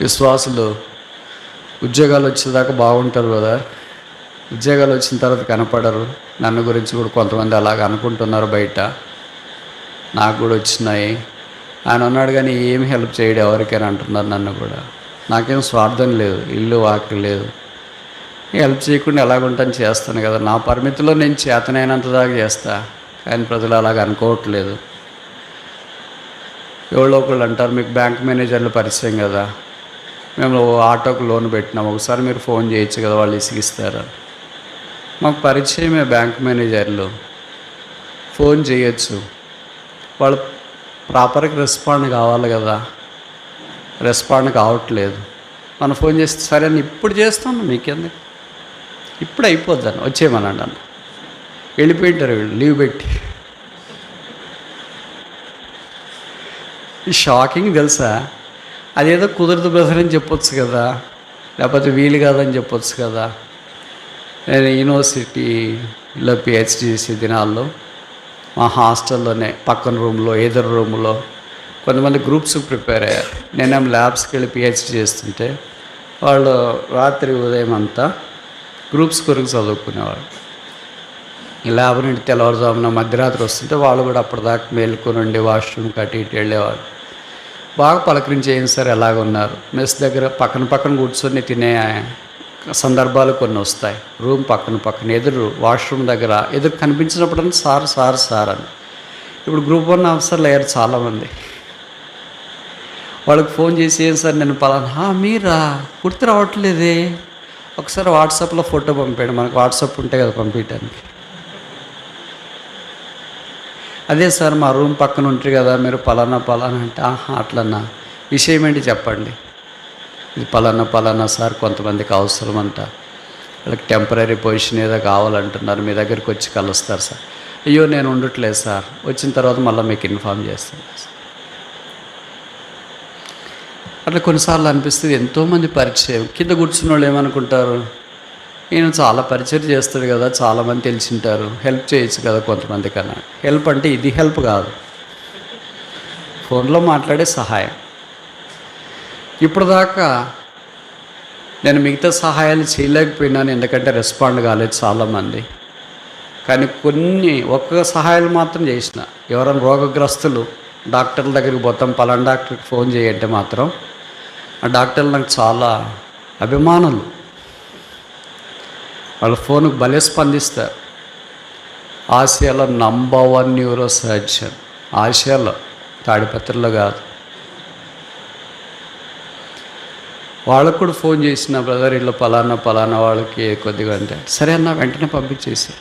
విశ్వాసులు ఉద్యోగాలు వచ్చేదాకా బాగుంటారు కదా, ఉద్యోగాలు వచ్చిన తర్వాత కనపడరు. నన్ను గురించి కూడా కొంతమంది అలాగ అనుకుంటున్నారు బయట. నాకు కూడా వచ్చినాయి. ఆయన ఉన్నాడు కానీ ఏమి హెల్ప్ చేయడు ఎవరికైనా అంటున్నారు నన్ను కూడా. నాకేం స్వార్థం లేదు, ఇల్లు వాకి లేదు. హెల్ప్ చేయకుండా ఎలాగుంటాను చేస్తాను కదా, నా పరిమితిలో నేను చేతనైనంత దాకా చేస్తా. కానీ ప్రజలు అలాగ అనుకోవట్లేదు. ఎవరో ఒకళ్ళు అంటారు, మీకు బ్యాంక్ మేనేజర్లు పరిచయం కదా, మేము ఆటోకు లోన్ పెట్టినాం, ఒకసారి మీరు ఫోన్ చేయొచ్చు కదా, వాళ్ళు ఇసిగిస్తారు. మాకు పరిచయమే బ్యాంక్ మేనేజర్లు, ఫోన్ చేయొచ్చు. వాళ్ళు ప్రాపర్గా రెస్పాండ్ కావాలి కదా, రెస్పాండ్ కావట్లేదు. మనం ఫోన్ చేస్తే సరే అని ఇప్పుడు చేస్తాను, మీకెందుకు, ఇప్పుడు అయిపోద్దాను, వచ్చేయమనండి అన్న. వెళ్ళిపోయింటారు వీళ్ళు లీవ్ పెట్టి. షాకింగ్ తెలుసా. అదేదో కుదరదు బ్రదర్ అని చెప్పొచ్చు కదా, లేకపోతే వీలు కాదని చెప్పొచ్చు కదా. నేను యూనివర్సిటీలో పిహెచ్డి చేసే దినాల్లో మా హాస్టల్లోనే పక్కన రూమ్లో ఎదురు రూమ్లో కొంతమంది గ్రూప్స్ ప్రిపేర్ అయ్యారు. నేనేం ల్యాబ్స్కి వెళ్ళి పిహెచ్డి చేస్తుంటే వాళ్ళు రాత్రి ఉదయం అంతా గ్రూప్స్ కొరకు చదువుకునేవాళ్ళు. ఈ ల్యాబ్ నుండి తెల్లవారుజామున మధ్యరాత్రి వస్తుంటే వాళ్ళు కూడా అప్పటిదాకా మేలుకొని వాష్రూమ్కి అటు ఇటు వెళ్ళేవాళ్ళు. బాగా పలకరించి ఏం సార్ ఎలాగున్నారు. మెస్ దగ్గర పక్కన కూర్చొని తినే సందర్భాలు కొన్ని వస్తాయి. రూమ్ పక్కన ఎదురు వాష్రూమ్ దగ్గర ఎదురు కనిపించినప్పుడు సార్ సార్ సార్ అని. ఇప్పుడు గ్రూప్ 1 ఆఫీసర్లు అయ్యారు చాలామంది. వాళ్ళకి ఫోన్ చేసి ఏం సార్ నేను పలానా, మీరా, గుర్తు రావట్లేదే, ఒకసారి వాట్సాప్లో ఫోటో పంపాడు. మనకు వాట్సాప్ ఉంటే కదా పంపించడానికి. అదే సార్ మా రూమ్ పక్కన ఉంటారు కదా, మీరు పలానా అంటే అట్లన్నా, విషయం ఏంటి చెప్పండి. ఇది పలానా సార్, కొంతమందికి అవసరం అంట, వాళ్ళకి టెంపరీ పొజిషన్ ఏదో కావాలంటున్నారు, మీ దగ్గరికి వచ్చి కలుస్తారు సార్. అయ్యో నేను ఉండట్లేదు సార్, వచ్చిన తర్వాత మళ్ళీ మీకు ఇన్ఫామ్ చేస్తాను సార్. అట్లా కొన్నిసార్లు అనిపిస్తుంది. ఎంతోమంది పరిచయం. కింద కూర్చున్న వాళ్ళు ఏమనుకుంటారు, ఈయన చాలా పరిచయం చేస్తాడు కదా, చాలామంది తెలిసింటారు, హెల్ప్ చేయొచ్చు కదా కొంతమంది కన్నా. హెల్ప్ అంటే ఇది హెల్ప్ కాదు, ఫోన్లో మాట్లాడే సహాయం. ఇప్పుడు దాకా నేను మిగతా సహాయాలు చేయలేకపోయినాను, ఎందుకంటే రెస్పాండ్ కాలేదు చాలామంది. కానీ ఒక్క సహాయాలు మాత్రం చేసిన. ఎవరైనా రోగగ్రస్తులు డాక్టర్ల దగ్గరికి పోతాం, పలానా డాక్టర్కి ఫోన్ చేయంటే మాత్రం ఆ డాక్టర్లు నాకు చాలా అభిమానులు. వాళ్ళ ఫోన్కి భలే స్పందిస్తారు. ఆసియాలో నంబర్ 1 న్యూరో సర్జన్, ఆసియాలో, తాడిపత్రిలో కాదు. వాళ్ళకు కూడా ఫోన్ చేసిన, బ్రదర్ ఇల్లు పలానా వాళ్ళకి కొద్దిగా అంటే సరే అన్న వెంటనే పంపించేసి.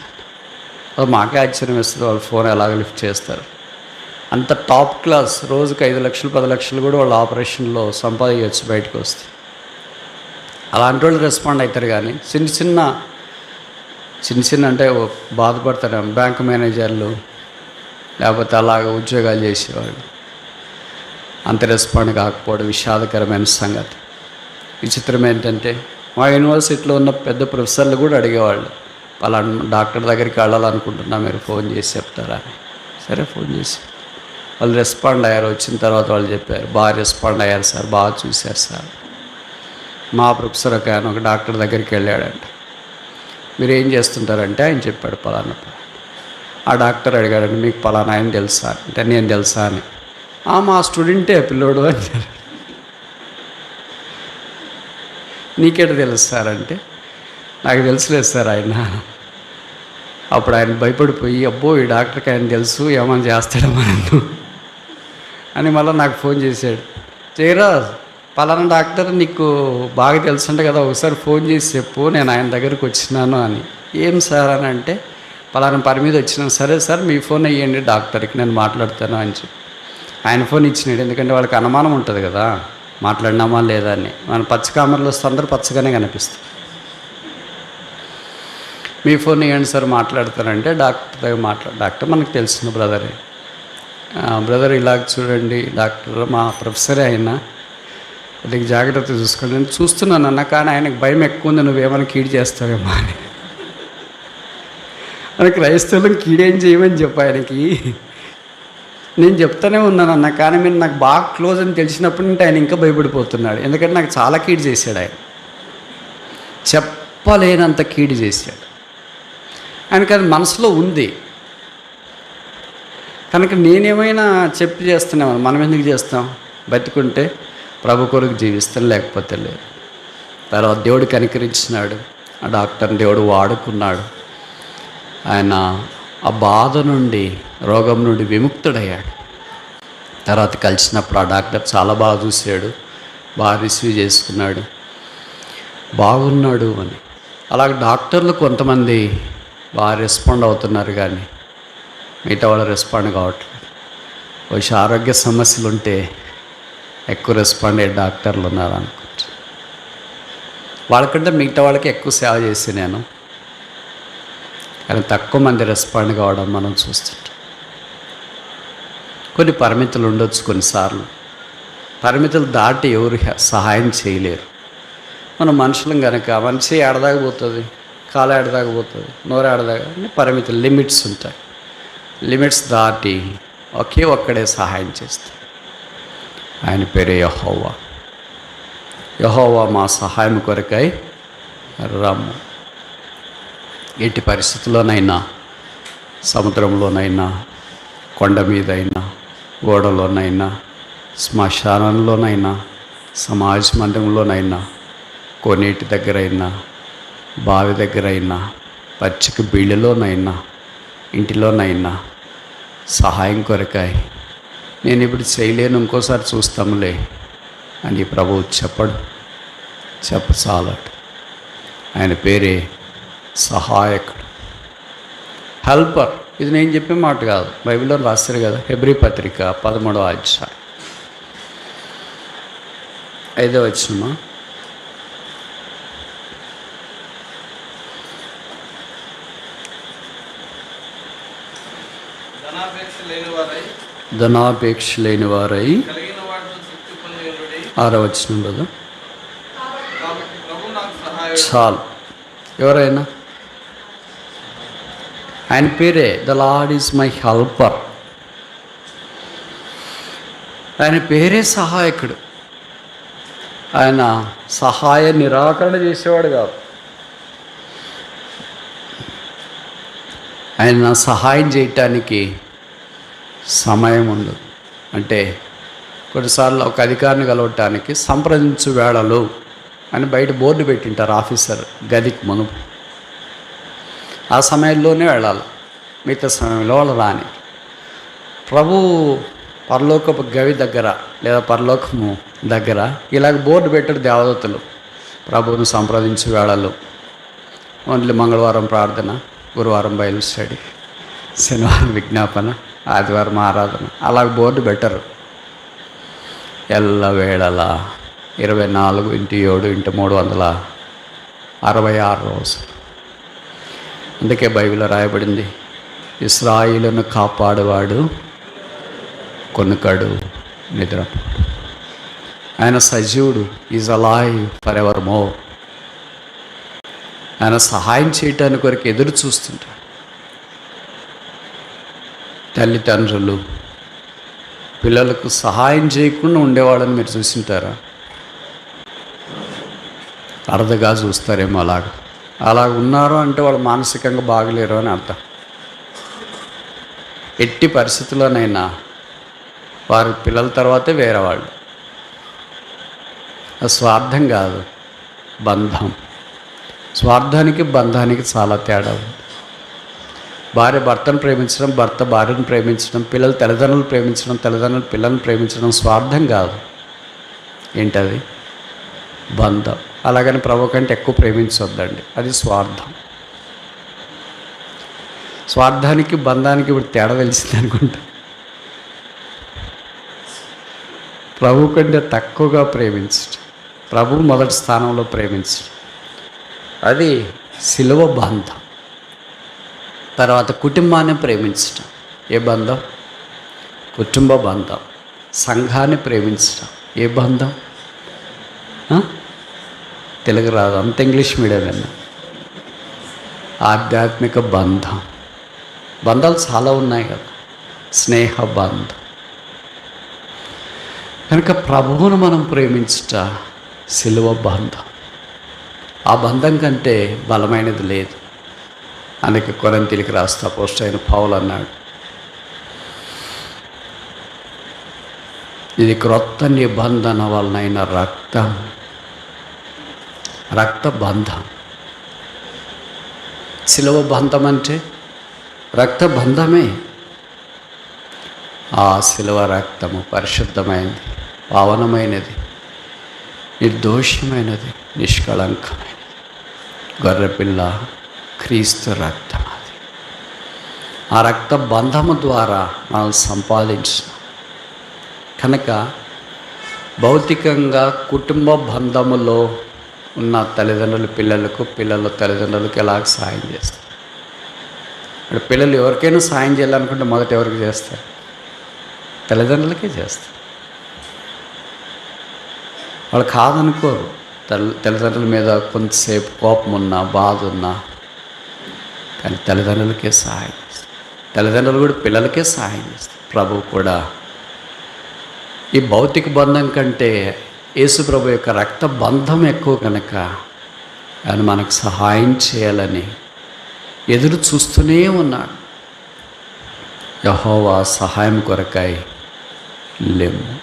అది మాకే ఆశ్చర్యం వేస్తుంది, వాళ్ళు ఫోన్ ఎలాగ లిఫ్ట్ చేస్తారు. అంత టాప్ క్లాస్, రోజుకి 5 లక్షలు 10 లక్షలు కూడా వాళ్ళ ఆపరేషన్లో సంపాదించవచ్చు బయటకు వస్తే. అలాంటి వాళ్ళు రెస్పాండ్ అవుతారు. కానీ చిన్న అంటే బాధపడతారు బ్యాంక్ మేనేజర్లు, లేకపోతే అలాగ ఉద్యోగాలు చేసేవాళ్ళు అంత రెస్పాండ్ కాకపోవడం విషాదకరమైన సంగతి. విచిత్రం ఏంటంటే మా యూనివర్సిటీలో ఉన్న పెద్ద ప్రొఫెసర్లు కూడా అడిగేవాళ్ళు, పలానా డాక్టర్ దగ్గరికి వెళ్ళాలనుకుంటున్నా, మీరు ఫోన్ చేసి చెప్తారా అని. సరే ఫోన్ చేసి వాళ్ళు రెస్పాండ్ అయ్యారు. వచ్చిన తర్వాత వాళ్ళు చెప్పారు, బాగా రెస్పాండ్ అయ్యారు సార్, బాగా చూశారు సార్. మా ప్రొఫెసర్ ఒక డాక్టర్ దగ్గరికి వెళ్ళాడంట. మీరు ఏం చేస్తుంటారంటే ఆయన చెప్పాడు పలానా. ఆ డాక్టర్ అడిగాడండి, మీకు పలానా ఆయన తెలుసా అంటే నేను తెలుసా అని. మా స్టూడెంటే పిల్లోడు అని. నీకేట తెలుసు సార్ అంటే, నాకు తెలుసులేదు సార్ ఆయన. అప్పుడు ఆయన భయపడిపోయి, అబ్బో ఈ డాక్టర్కి ఆయన తెలుసు, ఏమని చేస్తాడేమో నన్ను అని మళ్ళీ నాకు ఫోన్ చేశాడు. చేయరా, పలానా డాక్టర్ నీకు బాగా తెలుసు అంటే కదా, ఒకసారి ఫోన్ చేసి చెప్పు, నేను ఆయన దగ్గరికి వచ్చినాను అని. ఏం సార్ అని అంటే, పలానా పని మీద వచ్చినాను. సరే సార్ మీ ఫోన్ ఇవ్వండి డాక్టర్కి, నేను మాట్లాడతాను అని చెప్పి ఆయన ఫోన్ ఇచ్చినాడు. ఎందుకంటే వాళ్ళకి అనుమానం ఉంటుంది కదా, మాట్లాడినామా లేదా అని. మన పచ్చ కామర్లు వస్తే అందరూ పచ్చగానే కనిపిస్తుంది. మీ ఫోన్ ఇవ్వండి సార్ మాట్లాడతానంటే డాక్టర్ దగ్గర డాక్టర్ మనకు తెలిసిన బ్రదరే. బ్రదర్ ఇలాగ చూడండి, డాక్టర్ మా ప్రొఫెసరే అయినా, అది జాగ్రత్త చూసుకోండి. నేను చూస్తున్నాను అన్న, కానీ ఆయనకు భయం ఎక్కువ ఉంది, నువ్వేమైనా కీడు చేస్తావేమో అని. మనకి క్రైస్తవులను కీడేం చేయమని చెప్పి ఆయనకి నేను చెప్తానే ఉన్నాను అన్న, కానీ మీరు నాకు బాగా క్లోజ్ అని తెలిసినప్పటి నుండి ఆయన ఇంకా భయపడిపోతున్నాడు. ఎందుకంటే నాకు చాలా కీడు చేశాడు ఆయన, చెప్పలేనంత కీడు చేశాడు. ఆయనకి అది మనసులో ఉంది కనుక నేనేమైనా చెప్పి చేస్తున్నాను. మనం ఎందుకు చేస్తాం? బతికుంటే ప్రభు కొరకు జీవిస్తాం, లేకపోతే లేదు. తర్వాత దేవుడు కనికరించినాడు, ఆ డాక్టర్ని దేవుడు వాడుకున్నాడు. ఆయన ఆ బాధ నుండి, రోగం నుండి విముక్తుడయ్యాడు. తర్వాత కలిసినప్పుడు ఆ డాక్టర్ చాలా బాగా చూశాడు, బాగా రిసీవ్ చేసుకున్నాడు, బాగున్నాడు అని. అలాగే డాక్టర్లు కొంతమంది బాగా రెస్పాండ్ అవుతున్నారు, కానీ మిగతా వాళ్ళు రెస్పాండ్ కావట్లేదు. బహుశా ఆరోగ్య సమస్యలు ఉంటే ఎక్కువ రెస్పాండ్ అయ్యే డాక్టర్లు ఉన్నారు అనుకుంటా. వాళ్ళకంటే మిగతా వాళ్ళకి ఎక్కువ సేవ చేసి నేను, కానీ తక్కువ మంది రెస్పాండ్ కావడం మనం చూస్తుంటాం. కొన్ని పరిమితులు ఉండొచ్చు, కొన్నిసార్లు పరిమితులు దాటి ఎవరు సహాయం చేయలేరు. మనం మనుషులం కనుక మనిషి ఏడదాకపోతుంది, కాలు ఏడదాకపోతుంది, నోరు ఏడదాకా, పరిమితులు, లిమిట్స్ ఉంటాయి. లిమిట్స్ దాటి ఒకే ఒక్కడే సహాయం చేస్తాడు. ఆయన పేరే యెహోవా. యెహోవా మా సహాయం కొరకై రమ్ము. ఎట్టి పరిస్థితుల్లోనైనా, సముద్రంలోనైనా, కొండ మీదైనా, గోడలోనైనా, శ్మశానంలోనైనా, సమాజ మందిరంలోనైనా, కోనేటి దగ్గరైనా, బావి దగ్గరైనా, పచ్చిక బీళ్ళలోనైనా, ఇంటిలోనైనా సహాయం కొరకాయ నేను ఇప్పుడు చేయలేను, ఇంకోసారి చూస్తాములే అని ప్రభువు చెప్పసాలట. ఆయన పేరే సహాయకుడు, హెల్పర్. ఇది నేను చెప్పే మాట కాదు, బైబిల్లో రాస్తారు కదా. హెబ్రీ పత్రిక 13వ అధ్యాయం 5వ వచనమా, ధనాపేక్ష లేని వారై 6వ వచనం కదా. చాలు. ఎవరైనా ఆయన పేరే the lord is my helper. ఆయన పేరే సహాయకుడు. ఆయన సహాయ నిరాకరణ చేసేవాడు కాదు. ఆయన సహాయం చేయటానికి సమయం ఉండదు. అంటే కొన్నిసార్లు ఒక అధికారిని కలవటానికి సంప్రదించు వేళలు అని బయట బోర్డు పెట్టింటారు ఆఫీసర్ గదికి మునుపు. ఆ సమయంలోనే వెళ్ళాలి, మిగతా సమయంలో వాళ్ళు రాని. ప్రభు పరలోకపు గవి దగ్గర లేదా పరలోకము దగ్గర ఇలాగ బోర్డు పెట్టారు దేవదూతలు, ప్రభువును సంప్రదించు వేళలు. ఓన్లీ మంగళవారం ప్రార్థన, గురువారం బైబిల్ స్టడీ, శనివారం విజ్ఞాపన, ఆదివారం ఆరాధన, అలాగ బోర్డు పెట్టరు. ఎల్లవేళలా 24x7x366 రోజులు. అందుకే బైబిల్లో రాయబడింది, ఇశ్రాయేలును కాపాడువాడు కొనుకడు నిద్రపోడు. ఆయన సజీవుడు, is alive for ever more. ఆయన సహాయం చేయటానికి కొరకు ఎదురు చూస్తుంటాడు. తల్లిదండ్రులు పిల్లలకు సహాయం చేయకుండా ఉండేవాళ్ళని మీరు చూసింటారా? అర్థగా చూస్తారేమో. అలాగ ఉన్నారు అంటే వాళ్ళు మానసికంగా బాగలేరు అని అర్థం. ఎట్టి పరిస్థితుల్లోనైనా వారి పిల్లల తర్వాతే వేరే వాళ్ళు. స్వార్థం కాదు, బంధం. స్వార్థానికి బంధానికి చాలా తేడా ఉంది. భార్య భర్తను ప్రేమించడం, భర్త భార్యను ప్రేమించడం, పిల్లలు తల్లిదండ్రులు ప్రేమించడం, తల్లిదండ్రులు పిల్లల్ని ప్రేమించడం స్వార్థం కాదు. ఏంటది? బంధం. అలాగని ప్రభు కంటే ఎక్కువ ప్రేమించొద్దండి, అది స్వార్థం. స్వార్థానికి బంధానికి ఇప్పుడు తేడా తెలిసింది అనుకుంటా. ప్రభు కంటే తక్కువగా ప్రేమించడం, ప్రభు మొదటి స్థానంలో ప్రేమించడం, అది సిలువ బంధం. తర్వాత కుటుంబాన్ని ప్రేమించడం. ఏ బంధం? కుటుంబ బంధం. సంఘాన్ని ప్రేమించడం. ఏ బంధం? తెలుగు రాదు, అంత ఇంగ్లీష్ మీడియం విన్నా. ఆధ్యాత్మిక బంధం. బంధాలు చాలా ఉన్నాయి కదా. స్నేహ బంధం. కనుక ప్రభువును మనం ప్రేమించుట సిలువ బంధం. ఆ బంధం కంటే బలమైనది లేదు. అందుకే కొరింథీయులకు రాస్తా అపోస్తలుడైన పౌలు అన్నాడు, ఇది క్రొత్త నిబంధన వలనైన రక్త బంధం. సిలువ బంధం అంటే రక్త బంధమే. ఆ సిలువ రక్తము పరిశుద్ధమైనది, పావనమైనది, నిర్దోషమైనది, నిష్కళంకమైనది. గొర్రెపిల్ల క్రీస్తు రక్తం. అది ఆ రక్త బంధము ద్వారా మనం సంపాదించిన. కనుక భౌతికంగా కుటుంబ బంధములో ఉన్న తల్లిదండ్రులు పిల్లలకు, పిల్లలు తల్లిదండ్రులకు ఎలాగ సాయం చేస్తారు? ఇప్పుడు పిల్లలు ఎవరికైనా సాయం చేయాలనుకుంటే మొదట ఎవరికి చేస్తారు? తల్లిదండ్రులకే చేస్తారు. వాళ్ళు కాదనుకోరు. తల్లిదండ్రుల మీద కొంతసేపు కోపం ఉన్నా, బాధ ఉన్నా, కానీ తల్లిదండ్రులకే సహాయం చేస్తారు. తల్లిదండ్రులు కూడా పిల్లలకే సహాయం చేస్తారు. ప్రభువు కూడా ఈ భౌతిక బంధం కంటే యేసు ప్రభు యొక్క రక్త బంధం ఎక్కువ కనుక ఆయన మనకు సహాయం చేయాలని ఎదురు చూస్తూనే ఉన్నాడు. యెహోవా సహాయం కొరకై లెమ్ము.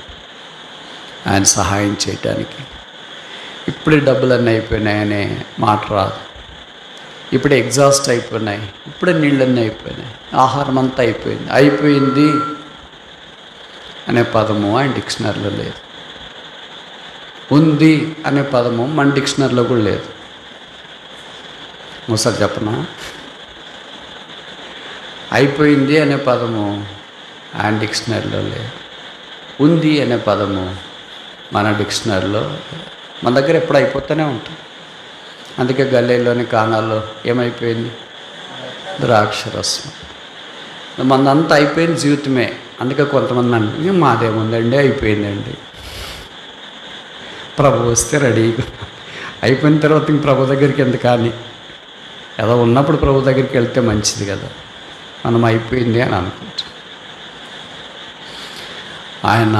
ఆయన సహాయం చేయటానికి. ఇప్పుడే డబ్బులన్నీ అయిపోయినాయనే మాట రాదు. ఇప్పుడే ఎగ్జాస్ట్ అయిపోయినాయి, ఇప్పుడే నీళ్ళన్నీ అయిపోయినాయి, ఆహారం అంతా అయిపోయింది అనే పదము ఆయన డిక్షనరీలో లేదు. ఉంది అనే పదము మన డిక్షనరీలో కూడా లేదు. ఒకసారి చెప్పనా? అయిపోయింది అనే పదము ఆయన డిక్షనరీలో లేదు. ఉంది అనే పదము మన డిక్షనరీలో. మన దగ్గర ఎప్పుడు అయిపోతూనే ఉంటుంది. అందుకే గల్లీలోని కానాల్లో ఏమైపోయింది? ద్రాక్షరసం. మనంతా అయిపోయింది జీవితమే. అందుకే కొంతమంది అంటే మాదేముందండి, అయిపోయిందండి. ప్రభు వస్తే రెడీగా అయిపోయిన తర్వాత ఇంక ప్రభు దగ్గరికి ఎందుకు? కానీ ఏదో ఉన్నప్పుడు ప్రభు దగ్గరికి వెళ్తే మంచిది కదా. మనం అయిపోయింది అని అనుకుంటాం. ఆయన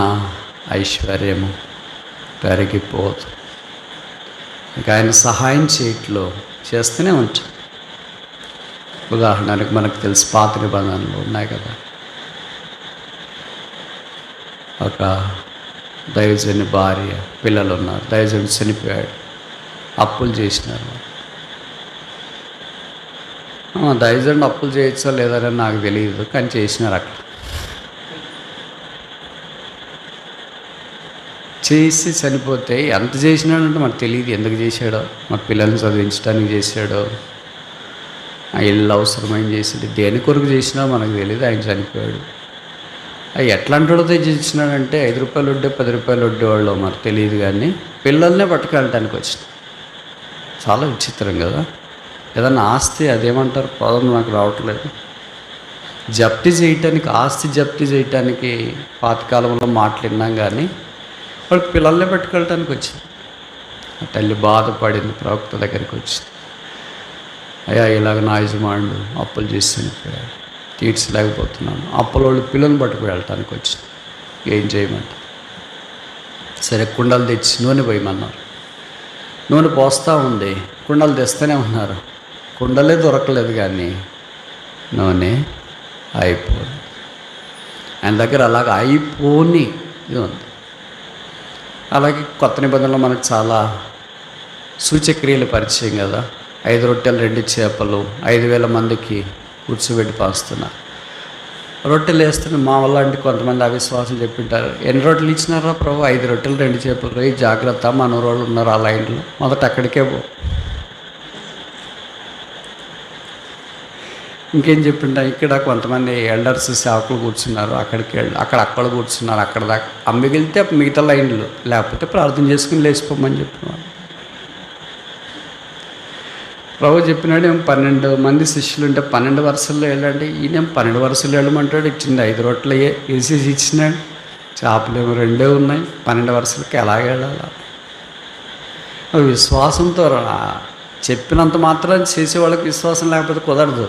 ఐశ్వర్యము పెరిగిపోదు. ఇంకా ఆయన సహాయం చేయట్లో చేస్తూనే ఉంటాం. ఉదాహరణకు మనకు తెలిసి పాత నిబంధనలు ఉన్నాయి కదా. ఒక దైవజని భార్య, పిల్లలు ఉన్నారు. దైవజనుడు చనిపోయాడు, అప్పులు చేసినారు. దైవజనుడు అప్పులు చేయొచ్చా లేదని నాకు తెలియదు, కానీ చేసినారు. అక్కడ చేసి చనిపోతే ఎంత చేసినాడంటే మనకు తెలియదు. ఎందుకు చేశాడో, మా పిల్లల్ని చదివించడానికి చేశాడో, ఆ ఇల్లు అవసరమైన చేసాడు, దేని కొరకు చేసినా మనకు తెలియదు. ఆయన చనిపోయాడు. ఎట్లాంటితో చేసినాడంటే 5 రూపాయలు వడ్డే 10 రూపాయలు వడ్డేవాళ్ళు మరి తెలియదు. కానీ పిల్లల్నే పట్టుకెళ్ళటానికి వచ్చిన. చాలా విచిత్రం కదా. ఏదన్నా ఆస్తి, అదేమంటారు పదం నాకు రావట్లేదు, జప్తి చేయటానికి, ఆస్తి జప్తి చేయటానికి పాతకాలంలో మాట్లాడినాం. కానీ వాడు పిల్లల్నే పట్టుకెళ్ళటానికి వచ్చింది. ఆ తల్లి బాధపడింది, ప్రవక్త దగ్గరికి వచ్చింది. అయ్యా ఇలాగ నా యజమానుడు అప్పులు చేసి చనిపోయాడు, తీర్చలేకపోతున్నాను. అప్పులోళ్ళు పిల్లల్ని పట్టుకు వెళ్ళటానికి వచ్చింది. ఏం చేయమంట? సరే కుండలు తెచ్చి నూనె పోయమన్నారు. నూనె పోస్తూ ఉంది, కుండలు తెస్తూనే ఉన్నారు. కుండలే దొరకలేదు, కానీ నూనె అయిపోదు. ఆయన దగ్గర అలాగ అయిపోని ఇది ఉంది. అలాగే కొత్త నిబంధనలో మనకు చాలా సూచక్రియలు పరిచయం కదా. 5 రొట్టెలు 2 చేపలు 5,000 మందికి కూర్చోబెట్టి పంచుతున్నారు. రొట్టెలు వేస్తున్న మా వల్ల అంటే కొంతమంది అవిశ్వాసం చెప్పింటారు, ఎన్ని రొట్టెలు ఇచ్చినారా ప్రభు? 5 రొట్టెలు 2 చేపలు. ఈ జాగ్రత్త, మన రోజులు ఉన్నారు ఆ లైన్లో, మొదట అక్కడికే పో. ఇంకేం చెప్పింటా, ఇక్కడ కొంతమంది ఎల్డర్స్ సేవకులు కూర్చున్నారు, అక్కడికి వెళ్ళి అక్కడ కూర్చున్నారు, అక్కడ దాకా మిగిలితే మిగతా లైన్లు, లేకపోతే ప్రార్థన చేసుకుని లేచిపోమని చెప్పినాడు. ప్రభు చెప్పినాడు, 12 మంది శిష్యులు ఉంటే 12 వరుసల్లో వెళ్ళండి. ఈయన 12 వరుసలు వెళ్ళమంటాడు. ఇచ్చింది 5 రొట్టెలు వేసేసి ఇచ్చినాడు. చేపలు 2 ఉన్నాయి. 12 వరుసలకి ఎలాగ వెళ్ళాలి? విశ్వాసంతో చెప్పినంత మాత్రం చేసేవాళ్ళకి విశ్వాసం లేకపోతే కుదరదు.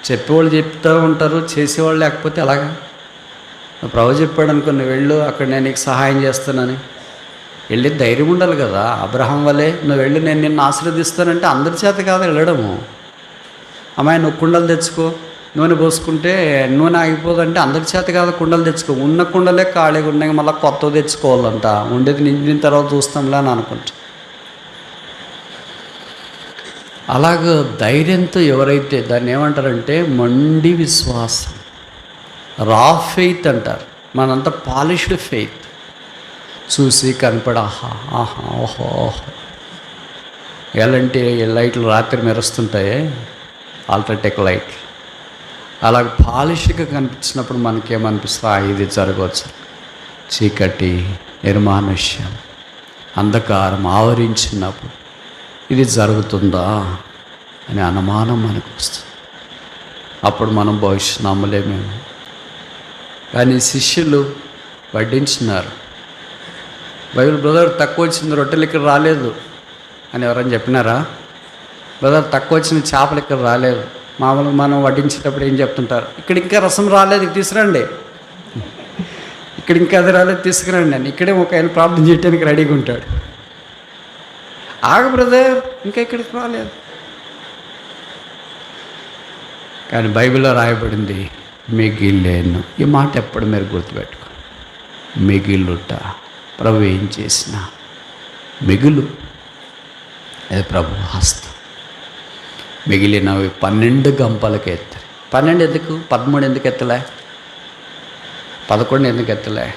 చెప్పేవాళ్ళు చెప్తూ ఉంటారు, చేసేవాళ్ళు లేకపోతే ఎలాగా? ప్రభు చెప్పాడు అనుకో, నువ్వు వెళ్ళు, అక్కడ నేను నీకు సహాయం చేస్తానని. వెళ్ళి ధైర్యం ఉండాలి కదా. అబ్రహాం వలే నువ్వు వెళ్ళి నేను నిన్ను ఆశీర్వదిస్తానంటే అందరి చేత కాదు వెళ్ళడము. అమ్మాయి నువ్వు కుండలు తెచ్చుకో, నూనె పోసుకుంటే నూనె ఆగిపోదంటే అందరి చేత కాదు కుండలు తెచ్చుకో. ఉన్న కుండలే ఖాళీగా ఉన్నాయి, మళ్ళీ కొత్తవి తెచ్చుకోవాలంట. ఉండేది నిండిన తర్వాత చూస్తాంలే అని అనుకుంటా. అలాగ ధైర్యంతో ఎవరైతే, దాన్ని ఏమంటారంటే మొండి విశ్వాసం, రా ఫెయిత్ అంటారు. మనంతా పాలిష్డ్ ఫెయిత్. చూసి కనపడ ఆహా ఆహా ఓహో ఓహో. ఎలాంటి లైట్లు రాత్రి మెరుస్తుంటాయి, అల్ట్రాటెక్ లైట్లు. అలాగ పాలిష్గా కనిపించినప్పుడు మనకేమనిపిస్తుంది? ఇది జరగవచ్చు. చీకటి, నిర్మానుష్యం, అంధకారం ఆవరించినప్పుడు ఇది జరుగుతుందా అనే అనుమానం మనకు వస్తుంది. అప్పుడు మనం భవిష్యత్తు నమ్మలేమేమో. కానీ శిష్యులు వడ్డించినారు. బైబిల్ బ్రదర్ తక్కువ వచ్చింది రొట్టెలు ఇక్కడ రాలేదు అని ఎవరైనా చెప్పినారా? బ్రదర్ తక్కువ వచ్చిన చేపలు ఇక్కడ రాలేదు. మామూలుగా మనం వడ్డించేటప్పుడు ఏం చెప్తుంటారు, ఇక్కడ ఇంకా రసం రాలేదు తీసుకురండి, ఇక్కడ ఇంకా అది రాలేదు తీసుకురండి అని. ఇక్కడే ఒక ఆయన ప్రార్థన చేయడానికి రెడీగా ఉంటాడు. ఆగ బ్రదర్, ఇంకా ఇక్కడికి రాలేదు. కానీ బైబిల్లో రాయబడింది మిగిలేను. ఈ మాట ఎప్పుడు మీరు గుర్తుపెట్టుకో. మిగిలుట, ప్రభు ఏం చేసినా మిగులు, అది ప్రభు హస్తం. మిగిలినవి 12 గంపలకి ఎత్తారు. 12 ఎందుకు? 13 ఎందుకు ఎత్తలే? 11 ఎందుకు ఎత్తలే?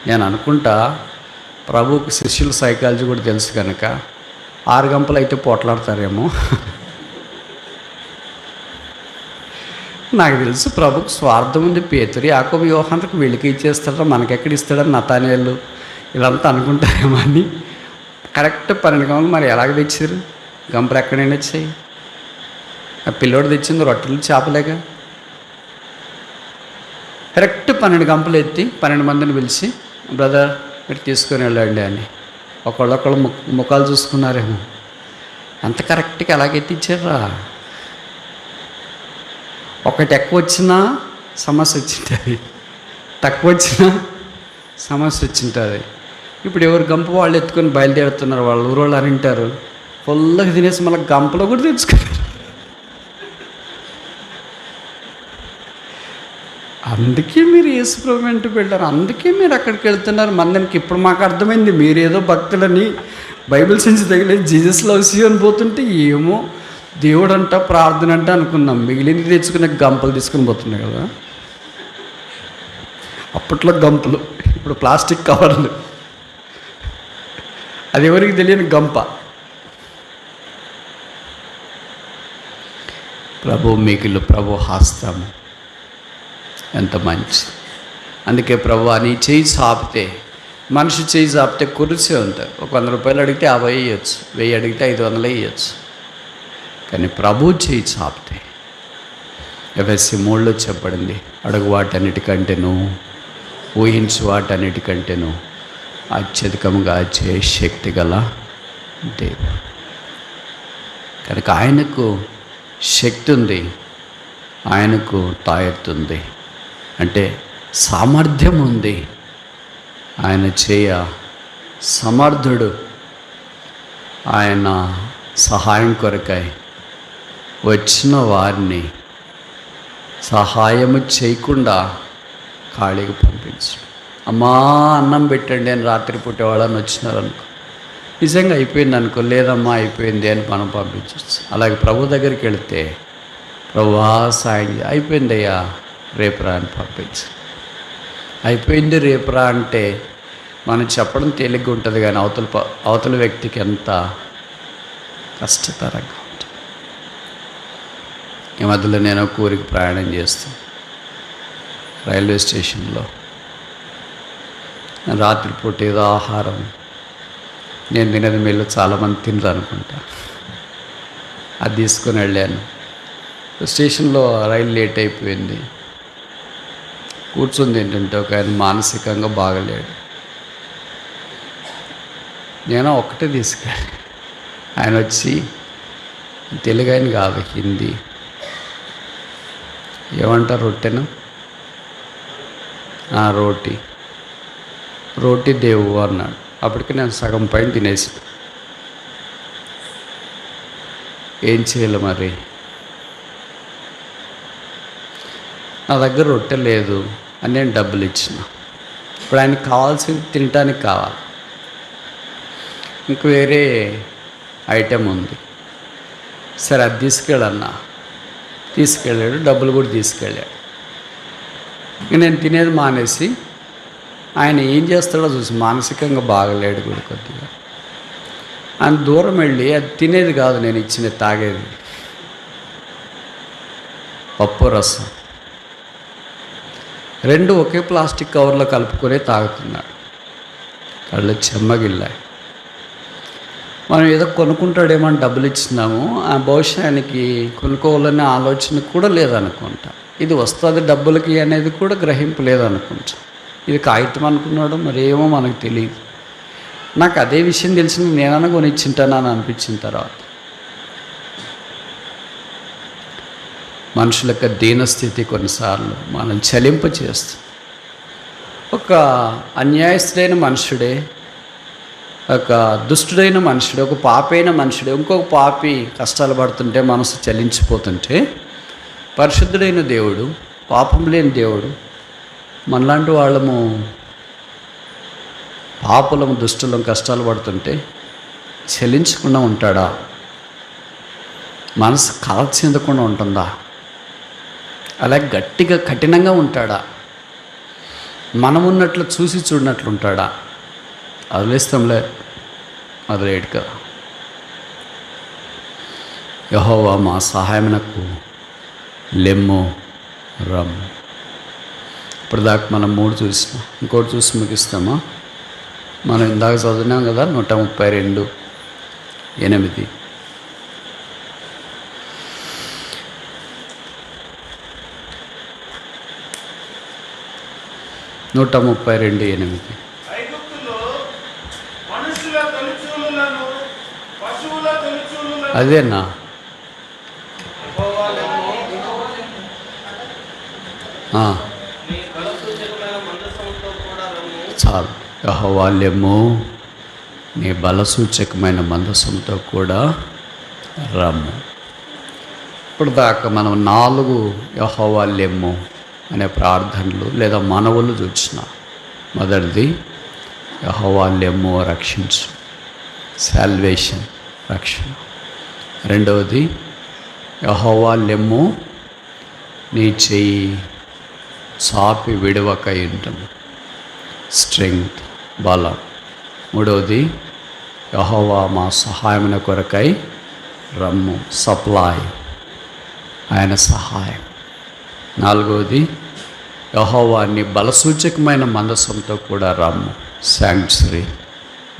నేను అనుకుంటా ప్రభువుకు శిష్యుల సైకాలజీ కూడా తెలుసు కనుక 6 గంపలు అయితే పోట్లాడతారేమో. నాకు తెలుసు ప్రభుకు స్వార్థం ఉంది. పేతురు, యాకోబు, యోహానులకు వీళ్ళకి ఇచ్చేస్తారా, మనకెక్కడ ఇస్తాడని నతానేలు వీళ్ళంతా అనుకుంటారేమో అని. కరెక్ట్ 12 గంపలు. మరి ఎలాగ తెచ్చారు? గంపలు ఎక్కడైనా వచ్చాయి? ఆ పిల్లోడు తెచ్చింది రొట్టెలు చేపలేగా. కరెక్ట్ 12 గంపలు ఎత్తి 12 మందిని పిలిచి, బ్రదర్ మీరు తీసుకొని వెళ్ళండి అని ఒకళ్ళొకళ్ళు ముఖాలు చూసుకున్నారేమో. అంత కరెక్ట్గా ఎలాగెత్తిచ్చారా? ఒకటి ఎక్కువ వచ్చినా సమస్య వచ్చింటుంది, తక్కువ వచ్చినా సమస్య వచ్చింటుంది. ఇప్పుడు ఎవరు గంప వాళ్ళు ఎత్తుకొని బయలుదేరుతున్నారు. వాళ్ళు ఊరోళ్ళు అని అంటారు, ఫుల్గా తినేసి మళ్ళీ గంపలో కూడా తెచ్చుకున్నారు. అందుకే మీరు యేసుప్రభు వెంట వెళ్ళారు, అందుకే మీరు అక్కడికి వెళ్తున్నారు. మందినికి ఇప్పుడు మాకు అర్థమైంది, మీరేదో భక్తులని బైబిల్ సెన్స్ తగిలేదు, జీసస్ లవ్స్ యూ అని పోతుంటే ఏమో దేవుడు అంట ప్రార్థన అంట అనుకున్నాం. మిగిలింది తెచ్చుకునే గంపలు తీసుకుని పోతున్నాయి కదా. అప్పట్లో గంపలు, ఇప్పుడు ప్లాస్టిక్ కవర్లు. అది ఎవరికి తెలియని గంప. ప్రభు మిగిలు, ప్రభు హస్తము ఎంత మంచి. అందుకే ప్రభు నీ చేయి చాపితే, మనిషి చేయి చాపితే కురిసే ఉంటారు. ఒక 100 రూపాయలు అడిగితే 50 ఇవ్వచ్చు, 1000 అడిగితే 500 ఇవ్వచ్చు. కానీ ప్రభు చేయి చాపితే, ఎఫెసీ 3లో చెప్పబడింది, అడుగు వాటన్నిటికంటేను, ఊహించు వాటన్నిటికంటేను అత్యధికంగా చేయ శక్తి గల దేవుడు. కనుక ఆయనకు శక్తి ఉంది, ఆయనకు తాయెత్తుంది, అంటే సామర్థ్యం ఉంది. ఆయన చేయ సమర్థుడు. ఆయన సహాయం కొరకై వచ్చిన వారిని సహాయము చేయకుండా ఖాళీగా పంపించు. అమ్మా అన్నం పెట్టండి అని రాత్రి పుట్టేవాళ్ళని వచ్చినారనుకో, నిజంగా అయిపోయింది అనుకో, లేదమ్మా అయిపోయింది అని మనం పంపించవచ్చు. అలాగే ప్రభు దగ్గరికి వెళితే ప్రభువా సాయం అయిపోయిందయ్యా రేపురా అని పంపించు. అయిపోయింది రేపురా అంటే మనం చెప్పడం తేలిగ్గా ఉంటుంది, కానీ అవతల వ్యక్తికి ఎంత కష్టతరంగా ఉంటుంది. ఈ మధ్యలో నేను ఊరికి ప్రయాణం చేస్తాను. రైల్వే స్టేషన్లో రాత్రిపూట ఏదో ఆహారం నేను తినేది మీలో చాలామంది తినరు అనుకుంటా, అది తీసుకొని వెళ్ళాను. స్టేషన్లో రైలు లేట్ అయిపోయింది. కూర్చుంది ఏంటంటే ఒక ఆయన మానసికంగా బాగలేడు. నేను ఒక్కటే తీసుకెళ్ళి, ఆయన వచ్చి తెలుగు ఆయన కాదు, హిందీ, ఏమంటారు రొట్టెను, రోటీ దేవు అన్నాడు. అప్పటికి నేను సగం పైన తినేసి, ఏం చేయాలి మరి, నా దగ్గర రొట్టె లేదు అని నేను డబ్బులు ఇచ్చిన. ఇప్పుడు ఆయనకి కావాల్సింది తినటానికి కావాలి, ఇంక వేరే ఐటెం ఉంది. సరే అది తీసుకెళ్ళన్నా, తీసుకెళ్ళాడు, డబ్బులు కూడా తీసుకెళ్ళాడు. ఇంక నేను తినేది మానేసి ఆయన ఏం చేస్తాడో చూసి, మానసికంగా బాగలేడు కూడా కొద్దిగా, ఆయన దూరం వెళ్ళి అది తినేది కాదు నేను ఇచ్చినది, తాగేది పప్పు రసం, రెండు ఒకే ప్లాస్టిక్ కవర్లో కలుపుకొని తాగుతున్నాడు. కళ్ళు చెమ్మగిల్లాయి. మనం ఏదో కొనుక్కుంటాడేమో అని డబ్బులు ఇచ్చినాము, ఆ బహుశా ఆయనకి కొనుక్కోవాలనే ఆలోచన కూడా లేదనుకుంటా. ఇది వస్తుంది డబ్బులకి అనేది కూడా గ్రహింపు లేదనుకుంటా. ఇది కాగితం అనుకున్నాడు, మరి ఏమో మనకు తెలియదు. నాకు అదే విషయం తెలిసిన నేనన్నా కొనిచ్చింటాను అని అనిపించిన తర్వాత, మనుషుల యొక్క దీనస్థితి కొన్నిసార్లు మనం చలింప చేస్తుంది. ఒక అన్యాయస్తుడైన మనుషుడే, ఒక దుష్టుడైన మనుషుడు, ఒక పాపైన మనుషుడు, ఇంకొక పాపి కష్టాలు పడుతుంటే మనసు చలించిపోతుంటే, పరిశుద్ధుడైన దేవుడు, పాపం లేని దేవుడు, మనలాంటి వాళ్ళము పాపులము దుష్టులం కష్టాలు పడుతుంటే చలించకుండా ఉంటాడా? మనసు కల చెందకుండా ఉంటుందా? అలాగే గట్టిగా కఠినంగా ఉంటాడా? మనం ఉన్నట్లు చూసి చూడనట్లు ఉంటాడా? వదిలేస్తాంలే, వదిలేడు కదా. యెహోవా మా సహాయమునకు లెమ్ము రమ్ము. ఇప్పుడు దాకా మనం 3 చూసినాం, ఇంకోటి చూసి ముగిస్తామా? మనం ఇందాక చదివినాం కదా 132:8. 132:8. అదేనా? చాలు. యెహోవా లెమ్ము, నీ బలసూచకమైన మందసంతో కూడా రమ్ము. ఇప్పుడు దాకా మనం 4 యెహోవా లెమ్ము అనే ప్రార్థనలు లేదా మనవులు చూసిన. మొదటిది యెహోవా లెమ్ము రక్షించు, సాల్వేషన్, రక్షణ. రెండవది యెహోవా లెమ్ము, నీ చెయ్యి చాపి విడవక ఉండము, స్ట్రెంగ్త్, బలం. మూడవది యెహోవా మా సహాయమున కొరకై రమ్ము, సప్లై, ఆయన సహాయం. నాలుగవది యెహోవా నీ బలసూచకమైన మందసంతో కూడా రమ్ము, శాంక్చురీ,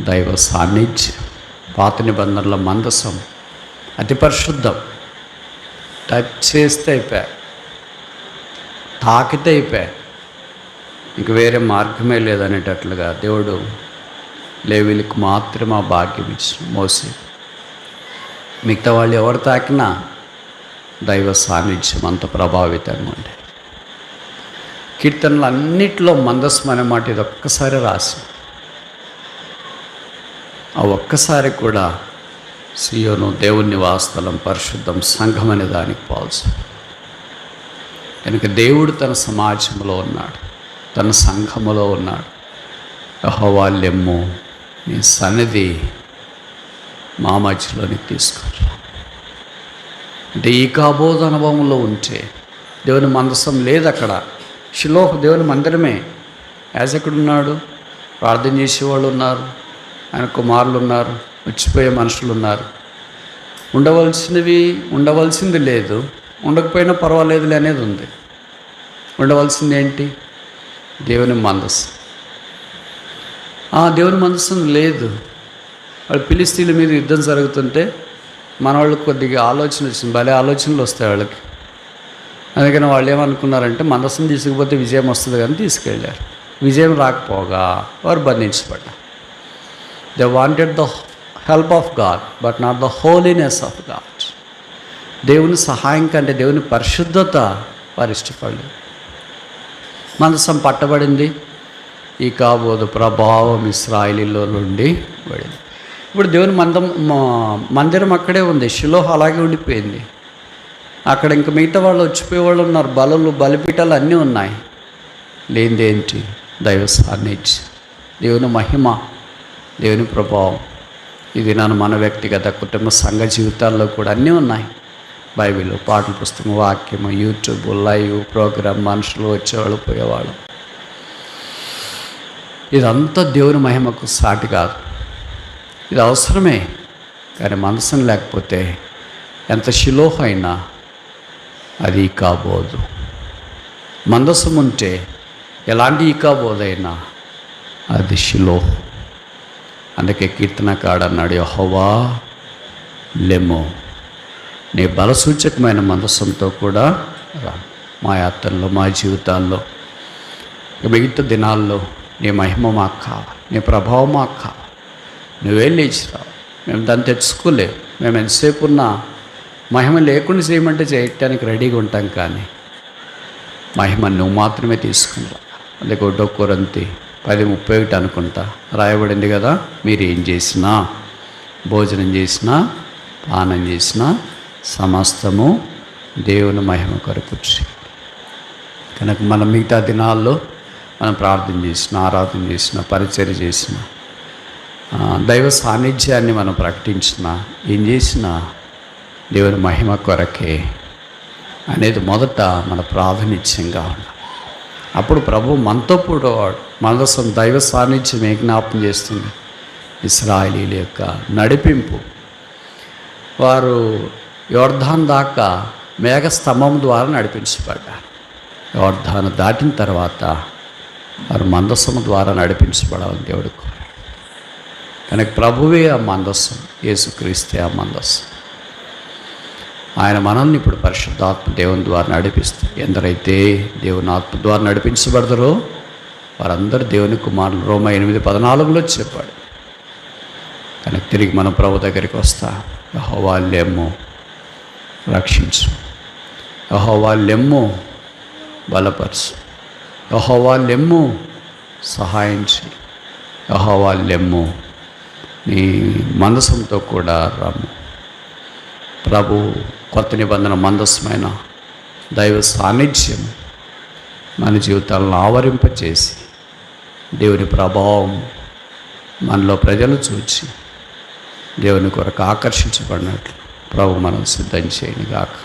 దైవ సాన్నిధ్యం. పాత నిబంధనల మందసం అతి పరిశుద్ధం. టచ్ చేస్తే అయిపోయా, తాకితే అయిపోయా, ఇంక వేరే మార్గమే లేదనేటట్లుగా దేవుడు లేవీలకు మాత్రమే ఆ భాగ్యం ఇచ్చిన. మోసే మిగతా వాళ్ళు ఎవరు తాకినా దైవ సాన్నిధ్యం అంత ప్రభావితంగా ఉండే. కీర్తనలు అన్నిటిలో మందసం అనే మాట ఇది ఒక్కసారి రాసి, ఆ ఒక్కసారి కూడా సియోను దేవుని వాస్తలం, పరిశుద్ధం, సంఘం అనే దానికి పోల్చు. కనుక దేవుడు తన సమాజంలో ఉన్నాడు, తన సంఘములో ఉన్నాడు. యెహోవా లెమ్ము, నీ సన్నిధి మా మధ్యలోనికి తీసుకురా. అంటే ఈ కాబోధ అనుభవంలో ఉంటే దేవుని మందసం లేదు అక్కడ. షిలోహ్ దేవుని మందిరమే. యాజకుడున్నాడు, ప్రార్థన చేసేవాళ్ళు ఉన్నారు, ఆయన కుమారులు ఉన్నారు, వచ్చిపోయే మనుషులు ఉన్నారు. ఉండవలసింది లేదు, ఉండకపోయినా పర్వాలేదులే అనేది ఉంది. ఉండవలసింది ఏంటి? దేవుని మందసం. దేవుని మందసం లేదు. వాళ్ళు ఫిలిష్తీయుల మీద యుద్ధం జరుగుతుంటే మన వాళ్ళకి కొద్దిగా ఆలోచన వచ్చింది, భలే ఆలోచనలు వస్తాయి వాళ్ళకి. అందుకని వాళ్ళు ఏమనుకున్నారంటే మందసం తీసుకుపోతే విజయం వస్తుంది కానీ తీసుకెళ్ళారు. విజయం రాకపోగా వారు బంధించబడ్డారు. They wanted the help of God but not the holiness of God. దేవుని సహాయం కంటే దేవుని పరిశుద్ధత వారు ఇష్టపడలేదు. మందసం పట్టబడింది. ఈ కాబోదు ప్రభావం ఇశ్రాయేలీలో నుండి పడింది. ఇప్పుడు దేవుని మందిరం అక్కడే ఉంది. షిలోహ్ అలాగే ఉండిపోయింది. అక్కడ ఇంకా మిగతా వాళ్ళు వచ్చిపోయేవాళ్ళు ఉన్నారు, బలిపీఠాలు అన్నీ ఉన్నాయి. లేనిదేంటి? దైవ సాన్నిధ్యం, దేవుని మహిమ, దేవుని ప్రభావం. ఇది మన వ్యక్తిగత కుటుంబ సంఘ జీవితాల్లో కూడా అన్నీ ఉన్నాయి. బైబిల్, పాటల పుస్తకం, వాక్యము, యూట్యూబ్, లైవ్ ప్రోగ్రామ్, మనుషులు వచ్చేవాళ్ళు పోయేవాళ్ళు. ఇదంతా దేవుని మహిమకు సాటి కాదు. ఇది అవసరమే, కానీ మనసం లేకపోతే ఎంత షిలోహ్ అయినా అది ఈకాబోదు. మందసం ఉంటే ఎలాంటి ఈకాబోదైనా అది షిలోహ్. అందుకే కీర్తనకాడు అన్నాడు, యెహోవా లెమ్మో, నీ బలసూచకమైన మందసంతో కూడా రా. మా యాత్రల్లో, మా జీవితాల్లో, మిగతా దినాల్లో నీ మహిమ మాకు కావాలి, నీ ప్రభావం మాకు కావాలి. నువ్వే లేచిరావు. మేము దాన్ని తెచ్చుకోలేము. మేము ఎంతసేపు ఉన్నా మహిమ లేకుండా చేయమంటే చేయటానికి రెడీగా ఉంటాం, కానీ మహిమ నువ్వు మాత్రమే తీసుకురా. అందుకే 1 కొరింథీ 10:31 అనుకుంటా రాయబడింది కదా, మీరు ఏం చేసినా, భోజనం చేసినా, పానం చేసినా సమస్తము దేవుని మహిమ కొరకు కనుక మనం మిగతా దినాల్లో మనం ప్రార్థన చేసిన, ఆరాధన చేసిన, పరిచర్య చేసిన, దైవ సాన్నిధ్యాన్ని మనం ప్రకటించిన, ఏం చేసినా దేవుని మహిమ కొరకే అనేది మొదట మన ప్రాధాన్యతంగా ఉండాలి. అప్పుడు ప్రభు మనతో పూడవాడు. మనసం దైవ సాన్నిధ్యం ఏ జ్ఞాపం చేస్తుంది? ఇశ్రాయేలీయుల యొక్క నడిపింపు. వారు యోర్దాను దాకా మేఘస్తంభం ద్వారా నడిపించబడ్డారు. యోర్దాను దాటిన తర్వాత వారు మందసము ద్వారా నడిపించబడాలని దేవుడు కోరాడు. కనుక ప్రభువే ఆ మందసం, యేసుక్రీస్తే ఆ మందసం. ఆయన మనల్ని ఇప్పుడు పరిశుద్ధాత్మ దేవుని ద్వారా నడిపిస్తారు. ఎందరైతే దేవుని ఆత్మ ద్వారా నడిపించబడతారో వారందరూ దేవుని కుమారులు. రోమా 8:14 చెప్పాడు. కనుక తిరిగి మన ప్రభు దగ్గరికి వస్తా. యెహోవా లెమ్ము, రక్షించు. యెహోవా లెమ్ము, బలపరచు. యెహోవా లెమ్ము, సహాయం చేయి. యెహోవా లెమ్ము, నీ మందసంతో కూడా రమ్ము. ప్రభు కొత్త నిబంధన మందసమైన దైవ సాన్నిధ్యం మన జీవితాలను ఆవరింపచేసి దేవుని ప్రభావం మనలో ప్రజలు చూచి దేవుని కొరకు ఆకర్షించబడినట్లు ప్రభు మనం సిద్ధం చేయను గాక.